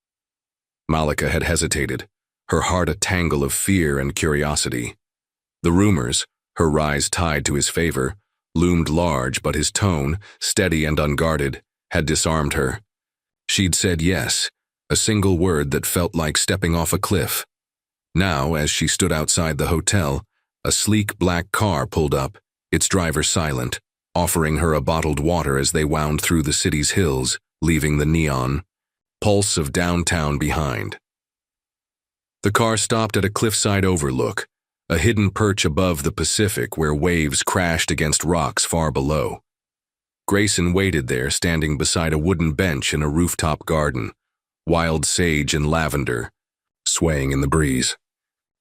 Malika had hesitated, her heart a tangle of fear and curiosity. The rumors, her rise tied to his favor, loomed large, but his tone, steady and unguarded, had disarmed her. She'd said yes, a single word that felt like stepping off a cliff. Now, as she stood outside the hotel, a sleek black car pulled up, its driver silent, offering her a bottled water as they wound through the city's hills, leaving the neon pulse of downtown behind. The car stopped at a cliffside overlook, a hidden perch above the Pacific where waves crashed against rocks far below. Grayson waited there, standing beside a wooden bench in a rooftop garden, wild sage and lavender swaying in the breeze.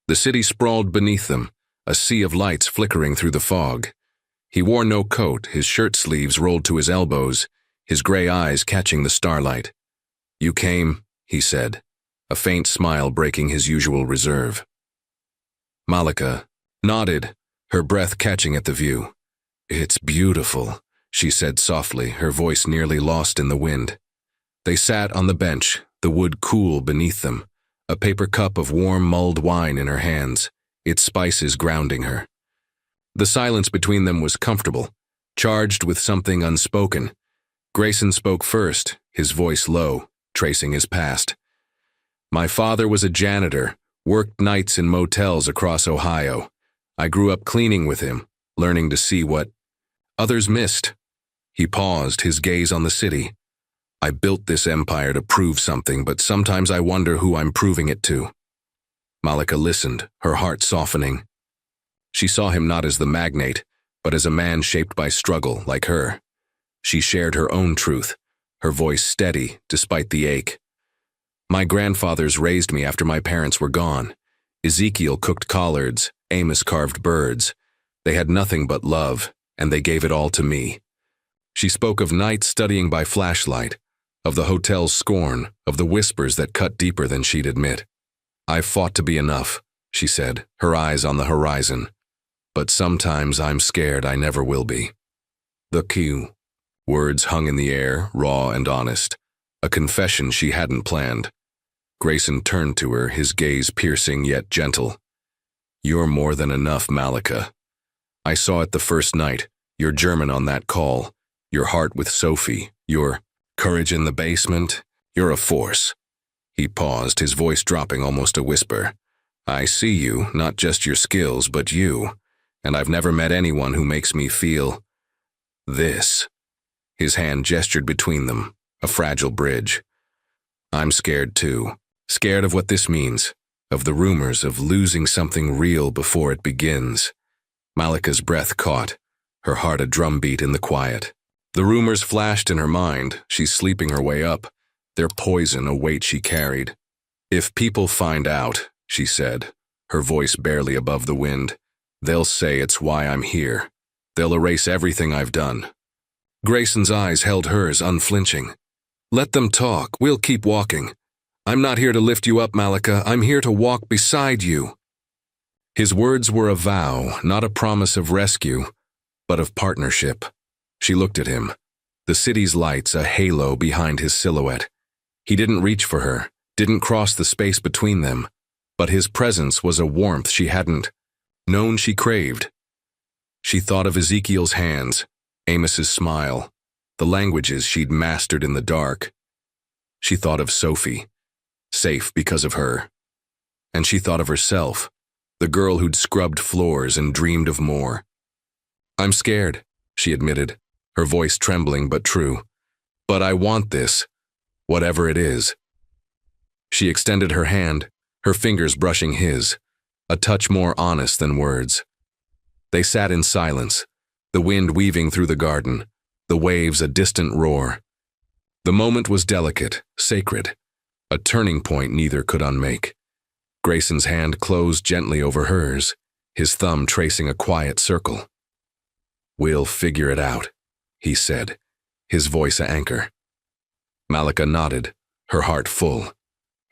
The city sprawled beneath them, a sea of lights flickering through the fog. He wore no coat, his shirt sleeves rolled to his elbows, his gray eyes catching the starlight. "You came," he said, a faint smile breaking his usual reserve. Malika nodded, her breath catching at the view. "It's beautiful," she said softly, her voice nearly lost in the wind. They sat on the bench, the wood cool beneath them, a paper cup of warm mulled wine in her hands, its spices grounding her. The silence between them was comfortable, charged with something unspoken. Grayson spoke first, his voice low, tracing his past. "My father was a janitor, worked nights in motels across Ohio. I grew up cleaning with him, learning to see what others missed." He paused, his gaze on the city. "I built this empire to prove something, but sometimes I wonder who I'm proving it to." Malika listened, her heart softening. She saw him not as the magnate, but as a man shaped by struggle, like her. She shared her own truth, her voice steady despite the ache. "My grandfathers raised me after my parents were gone. Ezekiel cooked collards, Amos carved birds. They had nothing but love, and they gave it all to me." She spoke of nights studying by flashlight, of the hotel's scorn, of the whispers that cut deeper than she'd admit. "I've fought to be enough," she said, her eyes on the horizon. "But sometimes I'm scared I never will be." The cue. Words hung in the air, raw and honest. A confession she hadn't planned. Grayson turned to her, his gaze piercing yet gentle. "You're more than enough, Malika. I saw it the first night, your German on that call, your heart with Sophie, your courage in the basement. You're a force." He paused, his voice dropping almost a whisper. "I see you, not just your skills, but you, and I've never met anyone who makes me feel this." His hand gestured between them, a fragile bridge. "I'm scared too. Scared of what this means, of the rumors of losing something real before it begins." Malika's breath caught, her heart a drumbeat in the quiet. The rumors flashed in her mind, she's sleeping her way up, their poison a weight she carried. "If people find out," she said, her voice barely above the wind, "they'll say it's why I'm here. They'll erase everything I've done." Grayson's eyes held hers, unflinching. "Let them talk, we'll keep walking. I'm not here to lift you up, Malika, I'm here to walk beside you." His words were a vow, not a promise of rescue, but of partnership. She looked at him, the city's lights a halo behind his silhouette. He didn't reach for her, didn't cross the space between them, but his presence was a warmth she hadn't known she craved. She thought of Ezekiel's hands, Amos's smile, the languages she'd mastered in the dark. She thought of Sophie, safe because of her. And she thought of herself, the girl who'd scrubbed floors and dreamed of more. "I'm scared," she admitted, her voice trembling but true. "But I want this, whatever it is." She extended her hand, her fingers brushing his, a touch more honest than words. They sat in silence, the wind weaving through the garden, the waves a distant roar. The moment was delicate, sacred, a turning point neither could unmake. Grayson's hand closed gently over hers, his thumb tracing a quiet circle. "We'll figure it out," he said, his voice an anchor. Malika nodded, her heart full.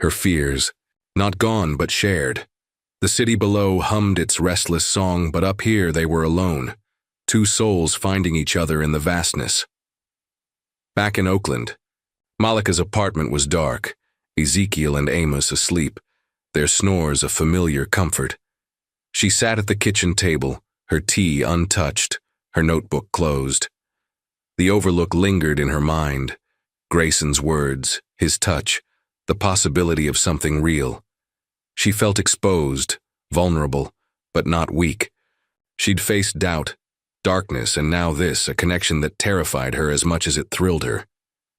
Her fears, not gone but shared. The city below hummed its restless song, but up here they were alone, two souls finding each other in the vastness. Back in Oakland, Malika's apartment was dark, Ezekiel and Amos asleep, their snores a familiar comfort. She sat at the kitchen table, her tea untouched, her notebook closed. The overlook lingered in her mind. Grayson's words, his touch, the possibility of something real. She felt exposed, vulnerable, but not weak. She'd faced doubt, darkness, and now this, a connection that terrified her as much as it thrilled her.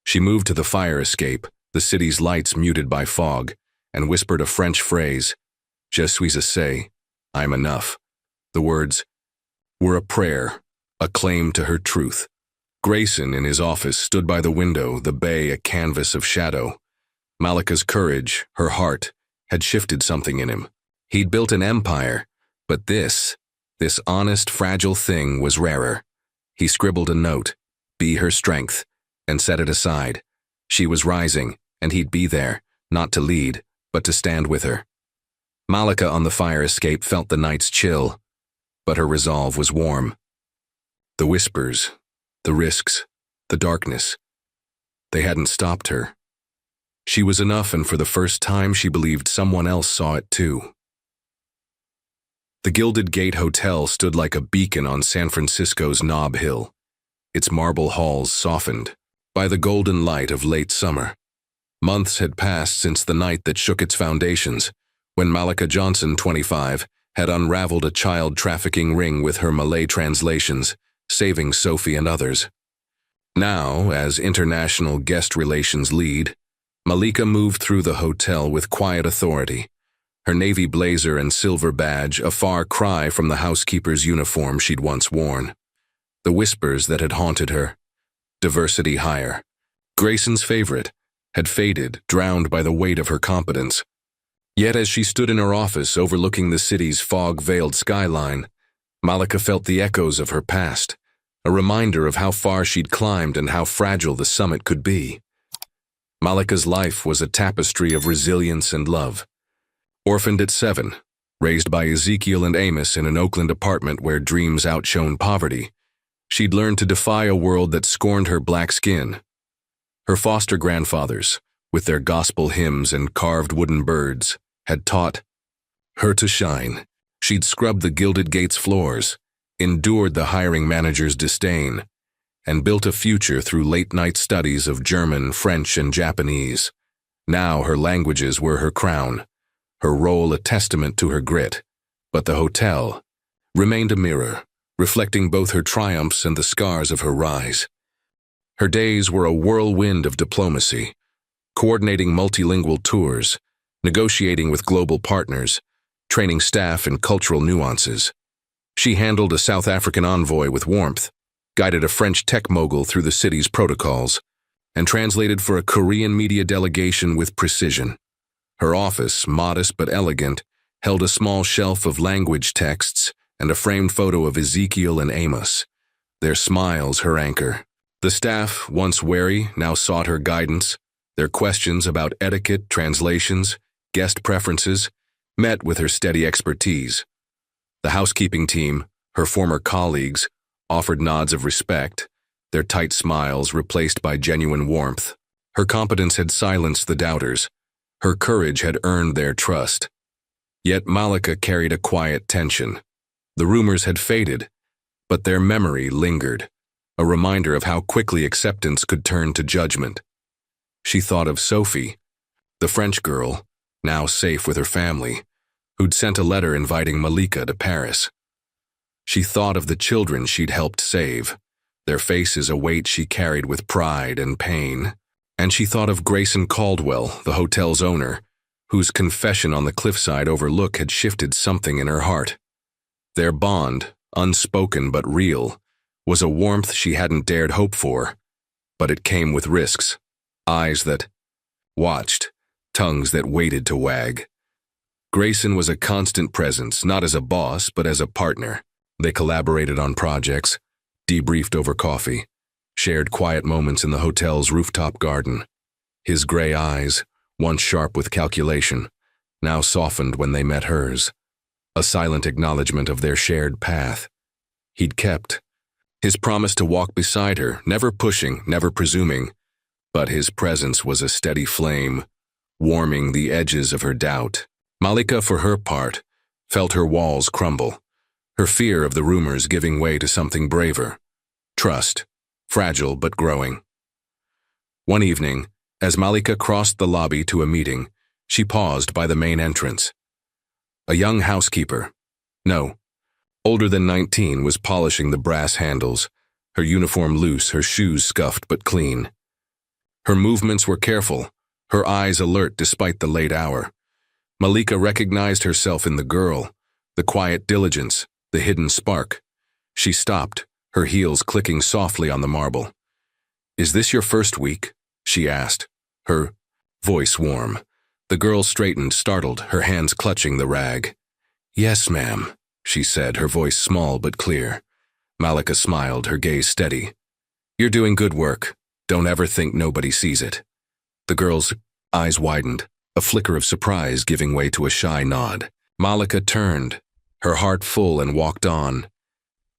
She moved to the fire escape, the city's lights muted by fog, and whispered a French phrase, "Je suis assez," I'm enough. The words were a prayer, a claim to her truth. Grayson, in his office, stood by the window, the bay a canvas of shadow. Malika's courage, her heart, had shifted something in him. He'd built an empire, but this honest, fragile thing was rarer. He scribbled a note, "Be her strength," and set it aside. She was rising, and he'd be there, not to lead, but to stand with her. Malika on the fire escape felt the night's chill, but her resolve was warm. The whispers, the risks, the darkness, they hadn't stopped her. She was enough, and for the first time she believed someone else saw it too. The Gilded Gate Hotel stood like a beacon on San Francisco's Nob Hill, its marble halls softened by the golden light of late summer. Months had passed since the night that shook its foundations, when Malika Johnson, 25, had unraveled a child trafficking ring with her Malay translations, saving Sophie and others. Now, as international guest relations lead, Malika moved through the hotel with quiet authority, her navy blazer and silver badge a far cry from the housekeeper's uniform she'd once worn. The whispers that had haunted her, diversity hire, Grayson's favorite, had faded, drowned by the weight of her competence. Yet as she stood in her office overlooking the city's fog-veiled skyline, Malika felt the echoes of her past, a reminder of how far she'd climbed and how fragile the summit could be. Malika's life was a tapestry of resilience and love. Orphaned at 7, raised by Ezekiel and Amos in an Oakland apartment where dreams outshone poverty, she'd learned to defy a world that scorned her black skin. Her foster grandfathers, with their gospel hymns and carved wooden birds, had taught her to shine. She'd scrubbed the Gilded Gate's floors, endured the hiring manager's disdain, and built a future through late-night studies of German, French, and Japanese. Now her languages were her crown, her role a testament to her grit, but the hotel remained a mirror, reflecting both her triumphs and the scars of her rise. Her days were a whirlwind of diplomacy, coordinating multilingual tours, negotiating with global partners, training staff in cultural nuances. She handled a South African envoy with warmth, guided a French tech mogul through the city's protocols, and translated for a Korean media delegation with precision. Her office, modest but elegant, held a small shelf of language texts and a framed photo of Ezekiel and Amos, their smiles her anchor. The staff, once wary, now sought her guidance. Their questions about etiquette, translations, guest preferences, met with her steady expertise. The housekeeping team, her former colleagues, offered nods of respect, their tight smiles replaced by genuine warmth. Her competence had silenced the doubters. Her courage had earned their trust. Yet Malika carried a quiet tension. The rumors had faded, but their memory lingered, a reminder of how quickly acceptance could turn to judgment. She thought of Sophie, the French girl, now safe with her family, who'd sent a letter inviting Malika to Paris. She thought of the children she'd helped save, their faces a weight she carried with pride and pain. And she thought of Grayson Caldwell, the hotel's owner, whose confession on the cliffside overlook had shifted something in her heart. Their bond, unspoken but real, was a warmth she hadn't dared hope for, but it came with risks, eyes that watched, tongues that waited to wag. Grayson was a constant presence, not as a boss, but as a partner. They collaborated on projects, debriefed over coffee, shared quiet moments in the hotel's rooftop garden. His gray eyes, once sharp with calculation, now softened when they met hers, a silent acknowledgement of their shared path. He'd kept his promise to walk beside her, never pushing, never presuming, but his presence was a steady flame, warming the edges of her doubt. Malika, for her part, felt her walls crumble, her fear of the rumors giving way to something braver. Trust, fragile but growing. One evening, as Malika crossed the lobby to a meeting, she paused by the main entrance. A young housekeeper, no, older than 19, was polishing the brass handles, her uniform loose, her shoes scuffed but clean. Her movements were careful, her eyes alert despite the late hour. Malika recognized herself in the girl, the quiet diligence, the hidden spark. She stopped, her heels clicking softly on the marble. "Is this your first week?" she asked, her voice warm. The girl straightened, startled, her hands clutching the rag. "Yes, ma'am," she said, her voice small but clear. Malika smiled, her gaze steady. "You're doing good work. Don't ever think nobody sees it." The girl's eyes widened, a flicker of surprise giving way to a shy nod. Malika turned, her heart full, and walked on,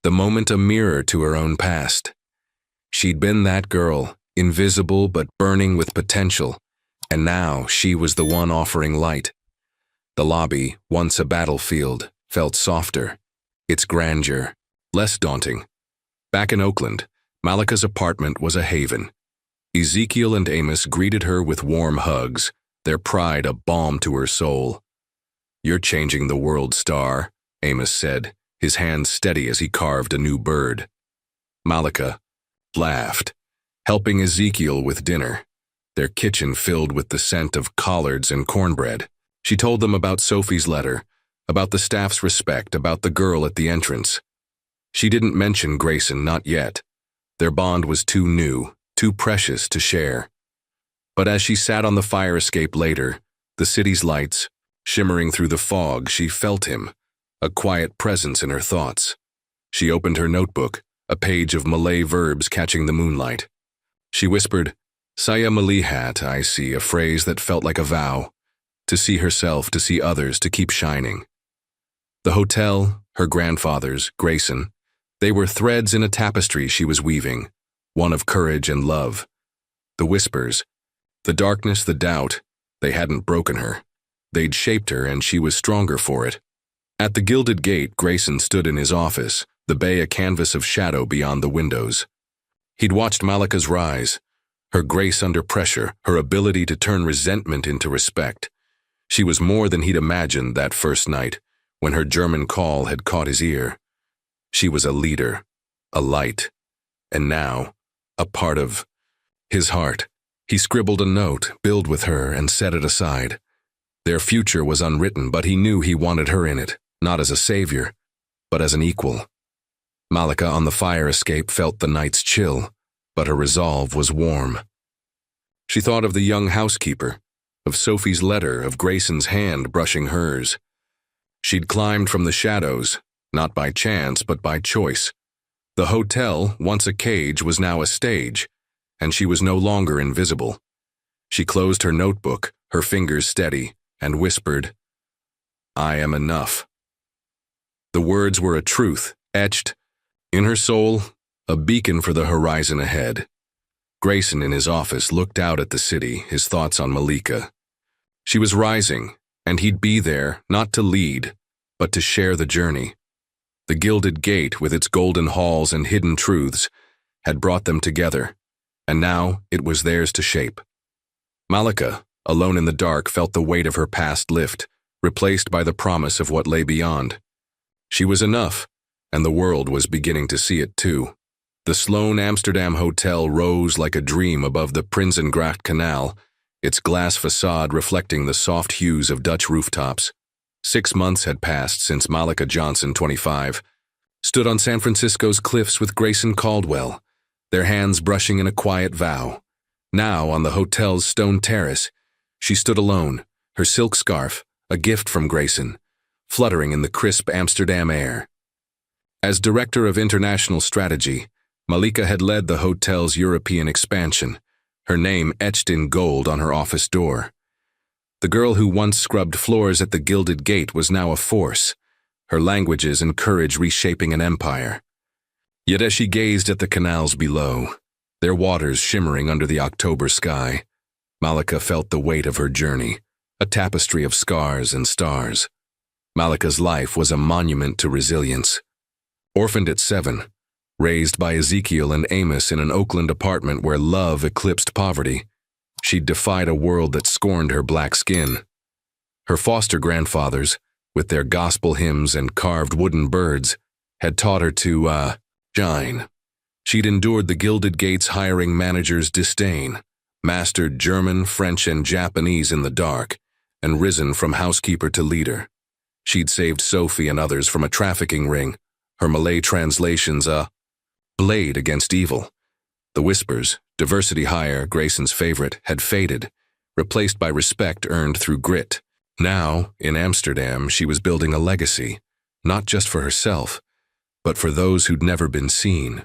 the moment a mirror to her own past. She'd been that girl, invisible but burning with potential, and now she was the one offering light. The lobby, once a battlefield, felt softer, its grandeur less daunting. Back in Oakland, Malika's apartment was a haven. Ezekiel and Amos greeted her with warm hugs, their pride a balm to her soul. "You're changing the world, Star," Amos said, his hands steady as he carved a new bird. Malika laughed, helping Ezekiel with dinner, their kitchen filled with the scent of collards and cornbread. She told them about Sophie's letter, about the staff's respect, about the girl at the entrance. She didn't mention Grayson, not yet. Their bond was too new, too precious to share. But as she sat on the fire escape later, the city's lights shimmering through the fog, she felt him, a quiet presence in her thoughts. She opened her notebook, a page of Malay verbs catching the moonlight. She whispered, "Saya melihat," I see, a phrase that felt like a vow. To see herself, to see others, to keep shining. The hotel, her grandfather's, Grayson, they were threads in a tapestry she was weaving, one of courage and love. The whispers, the darkness, the doubt, they hadn't broken her. They'd shaped her, and she was stronger for it. At the Gilded Gate, Grayson stood in his office, the bay a canvas of shadow beyond the windows. He'd watched Malika's rise, her grace under pressure, her ability to turn resentment into respect. She was more than he'd imagined that first night, when her German call had caught his ear. She was a leader, a light, and now, a part of his heart. He scribbled a note, billed with her, and set it aside. Their future was unwritten, but he knew he wanted her in it, not as a savior, but as an equal. Malika on the fire escape felt the night's chill, but her resolve was warm. She thought of the young housekeeper, of Sophie's letter, of Grayson's hand brushing hers. She'd climbed from the shadows, not by chance but by choice. The hotel, once a cage, was now a stage, and she was no longer invisible. She closed her notebook, her fingers steady, and whispered, "I am enough." The words were a truth, etched in her soul, a beacon for the horizon ahead. Grayson in his office looked out at the city, his thoughts on Malika. She was rising, and he'd be there, not to lead, but to share the journey. The Gilded Gate, with its golden halls and hidden truths, had brought them together, and now it was theirs to shape. Malika, alone in the dark, felt the weight of her past lift, replaced by the promise of what lay beyond. She was enough, and the world was beginning to see it too. The Sloan Amsterdam Hotel rose like a dream above the Prinsengracht Canal, its glass facade reflecting the soft hues of Dutch rooftops. 6 months had passed since Malika Johnson, 25, stood on San Francisco's cliffs with Grayson Caldwell, their hands brushing in a quiet vow. Now, on the hotel's stone terrace, she stood alone, her silk scarf, a gift from Grayson, fluttering in the crisp Amsterdam air. As Director of International Strategy, Malika had led the hotel's European expansion, her name etched in gold on her office door. The girl who once scrubbed floors at the Gilded Gate was now a force, her languages and courage reshaping an empire. Yet as she gazed at the canals below, their waters shimmering under the October sky, Malika felt the weight of her journey, a tapestry of scars and stars. Malika's life was a monument to resilience. Orphaned at 7, raised by Ezekiel and Amos in an Oakland apartment where love eclipsed poverty, she'd defied a world that scorned her black skin. Her foster grandfathers, with their gospel hymns and carved wooden birds, had taught her to, shine. She'd endured the Gilded Gates hiring manager's disdain, mastered German, French, and Japanese in the dark, and risen from housekeeper to leader. She'd saved Sophie and others from a trafficking ring, her Malay translations a blade against evil. The whispers, diversity hire, Grayson's favorite, had faded, replaced by respect earned through grit. Now, in Amsterdam, she was building a legacy, not just for herself, but for those who'd never been seen.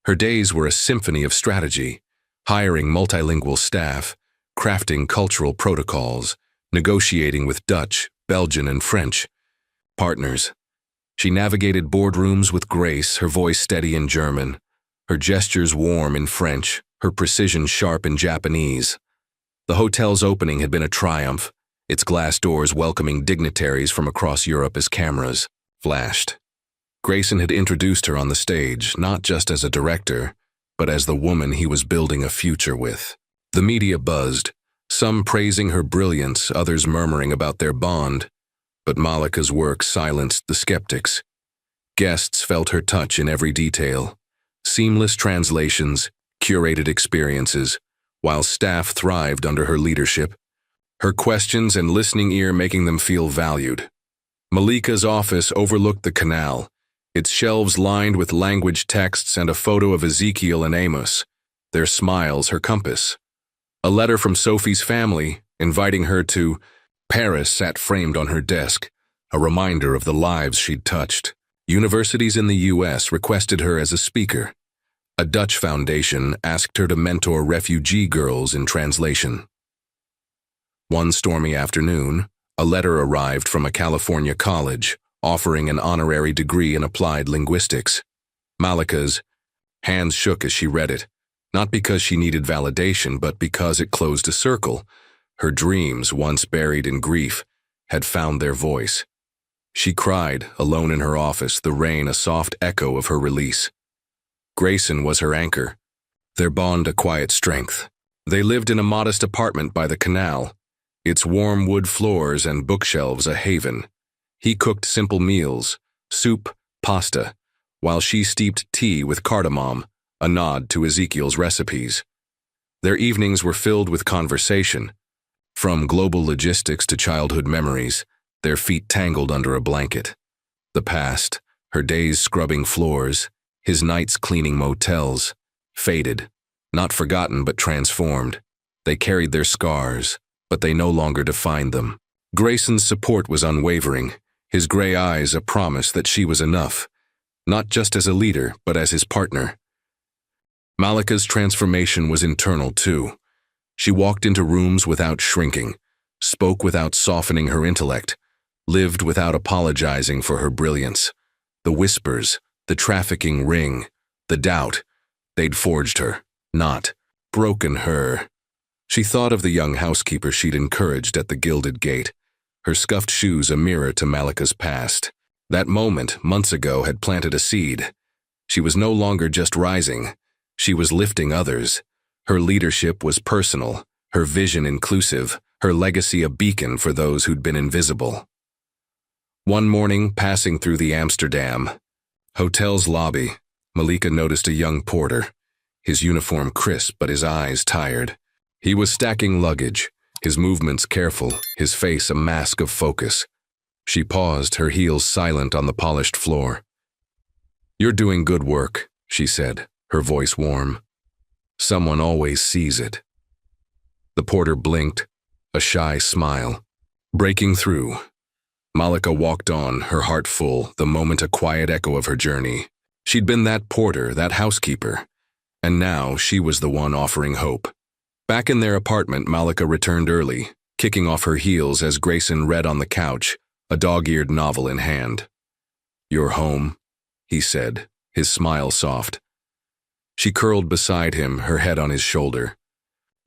Her days were a symphony of strategy, hiring multilingual staff, crafting cultural protocols, negotiating with Dutch, Belgian, and French partners. She navigated boardrooms with grace, her voice steady in German, her gestures warm in French, her precision sharp in Japanese. The hotel's opening had been a triumph, its glass doors welcoming dignitaries from across Europe as cameras flashed. Grayson had introduced her on the stage, not just as a director, but as the woman he was building a future with. The media buzzed, some praising her brilliance, others murmuring about their bond, but Malika's work silenced the skeptics. Guests felt her touch in every detail. Seamless translations, curated experiences, while staff thrived under her leadership, her questions and listening ear making them feel valued. Malika's office overlooked the canal, its shelves lined with language texts and a photo of Ezekiel and Amos, their smiles her compass. A letter from Sophie's family, inviting her to Paris, sat framed on her desk, a reminder of the lives she'd touched. Universities in the U.S. requested her as a speaker. A Dutch foundation asked her to mentor refugee girls in translation. One stormy afternoon, a letter arrived from a California college, offering an honorary degree in applied linguistics. Malika's hands shook as she read it, not because she needed validation, but because it closed a circle. Her dreams, once buried in grief, had found their voice. She cried, alone in her office, the rain a soft echo of her release. Grayson was her anchor, their bond a quiet strength. They lived in a modest apartment by the canal, its warm wood floors and bookshelves a haven. He cooked simple meals, soup, pasta, while she steeped tea with cardamom, a nod to Ezekiel's recipes. Their evenings were filled with conversation. From global logistics to childhood memories, their feet tangled under a blanket. The past, her days scrubbing floors, his nights cleaning motels, faded, not forgotten but transformed. They carried their scars, but they no longer defined them. Grayson's support was unwavering, his gray eyes a promise that she was enough, not just as a leader, but as his partner. Malika's transformation was internal too. She walked into rooms without shrinking, spoke without softening her intellect, lived without apologizing for her brilliance. The whispers, the trafficking ring, the doubt, they'd forged her, not broken her. She thought of the young housekeeper she'd encouraged at the Gilded Gate, her scuffed shoes a mirror to Malika's past. That moment, months ago, had planted a seed. She was no longer just rising, she was lifting others. Her leadership was personal, her vision inclusive, her legacy a beacon for those who'd been invisible. One morning, passing through the Amsterdam hotel's lobby, Malika noticed a young porter, his uniform crisp but his eyes tired. He was stacking luggage, his movements careful, his face a mask of focus. She paused, her heels silent on the polished floor. "You're doing good work," she said, her voice warm. "Someone always sees it." The porter blinked, a shy smile. Breaking through, Malika walked on, her heart full, the moment a quiet echo of her journey. She'd been that porter, that housekeeper, and now she was the one offering hope. Back in their apartment, Malika returned early, kicking off her heels as Grayson read on the couch, a dog-eared novel in hand. "You're home," he said, his smile soft. She curled beside him, her head on his shoulder.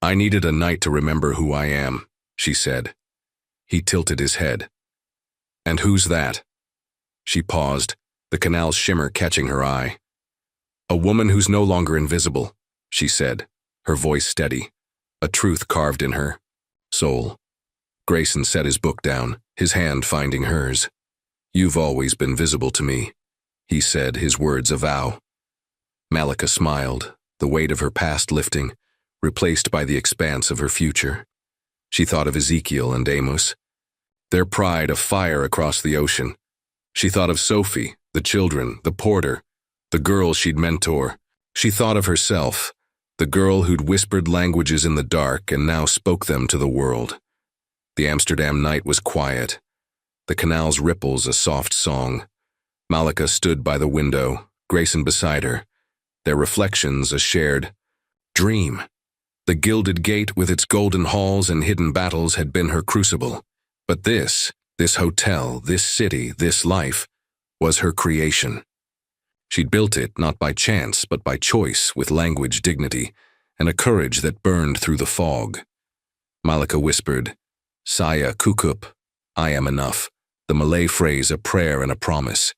I needed a night to remember who I am, she said. He tilted his head. And who's that? She paused, the canal's shimmer catching her eye. A woman who's no longer invisible, she said, her voice steady, a truth carved in her soul. Grayson set his book down, his hand finding hers. You've always been visible to me, he said, his words a vow. Malika smiled, the weight of her past lifting, replaced by the expanse of her future. She thought of Ezekiel and Amos, their pride a fire across the ocean. She thought of Sophie, the children, the porter, the girl she'd mentor. She thought of herself, the girl who'd whispered languages in the dark and now spoke them to the world. The Amsterdam night was quiet, the canal's ripples a soft song. Malika stood by the window, Grayson beside her, their reflections a shared dream. The gilded gate with its golden halls and hidden battles had been her crucible. But this hotel, this city, this life, was her creation. She'd built it not by chance but by choice, with language, dignity, and a courage that burned through the fog. Malika whispered, Saya Kukup, I am enough, the Malay phrase a prayer and a promise.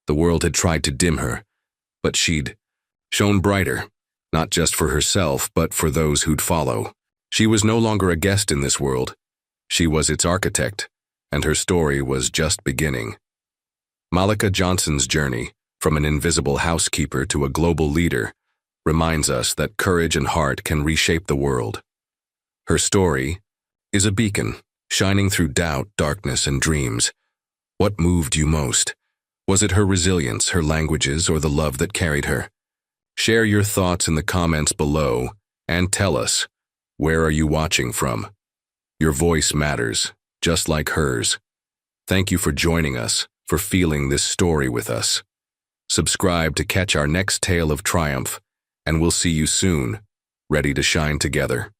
The world had tried to dim her, but she'd shone brighter, not just for herself but for those who'd follow. She was no longer a guest in this world. She was its architect, and her story was just beginning. Malika Johnson's journey, from an invisible housekeeper to a global leader, reminds us that courage and heart can reshape the world. Her story is a beacon, shining through doubt, darkness, and dreams. What moved you most? Was it her resilience, her languages, or the love that carried her? Share your thoughts in the comments below, and tell us, where are you watching from? Your voice matters, just like hers. Thank you for joining us, for feeling this story with us. Subscribe to catch our next tale of triumph, and we'll see you soon, ready to shine together.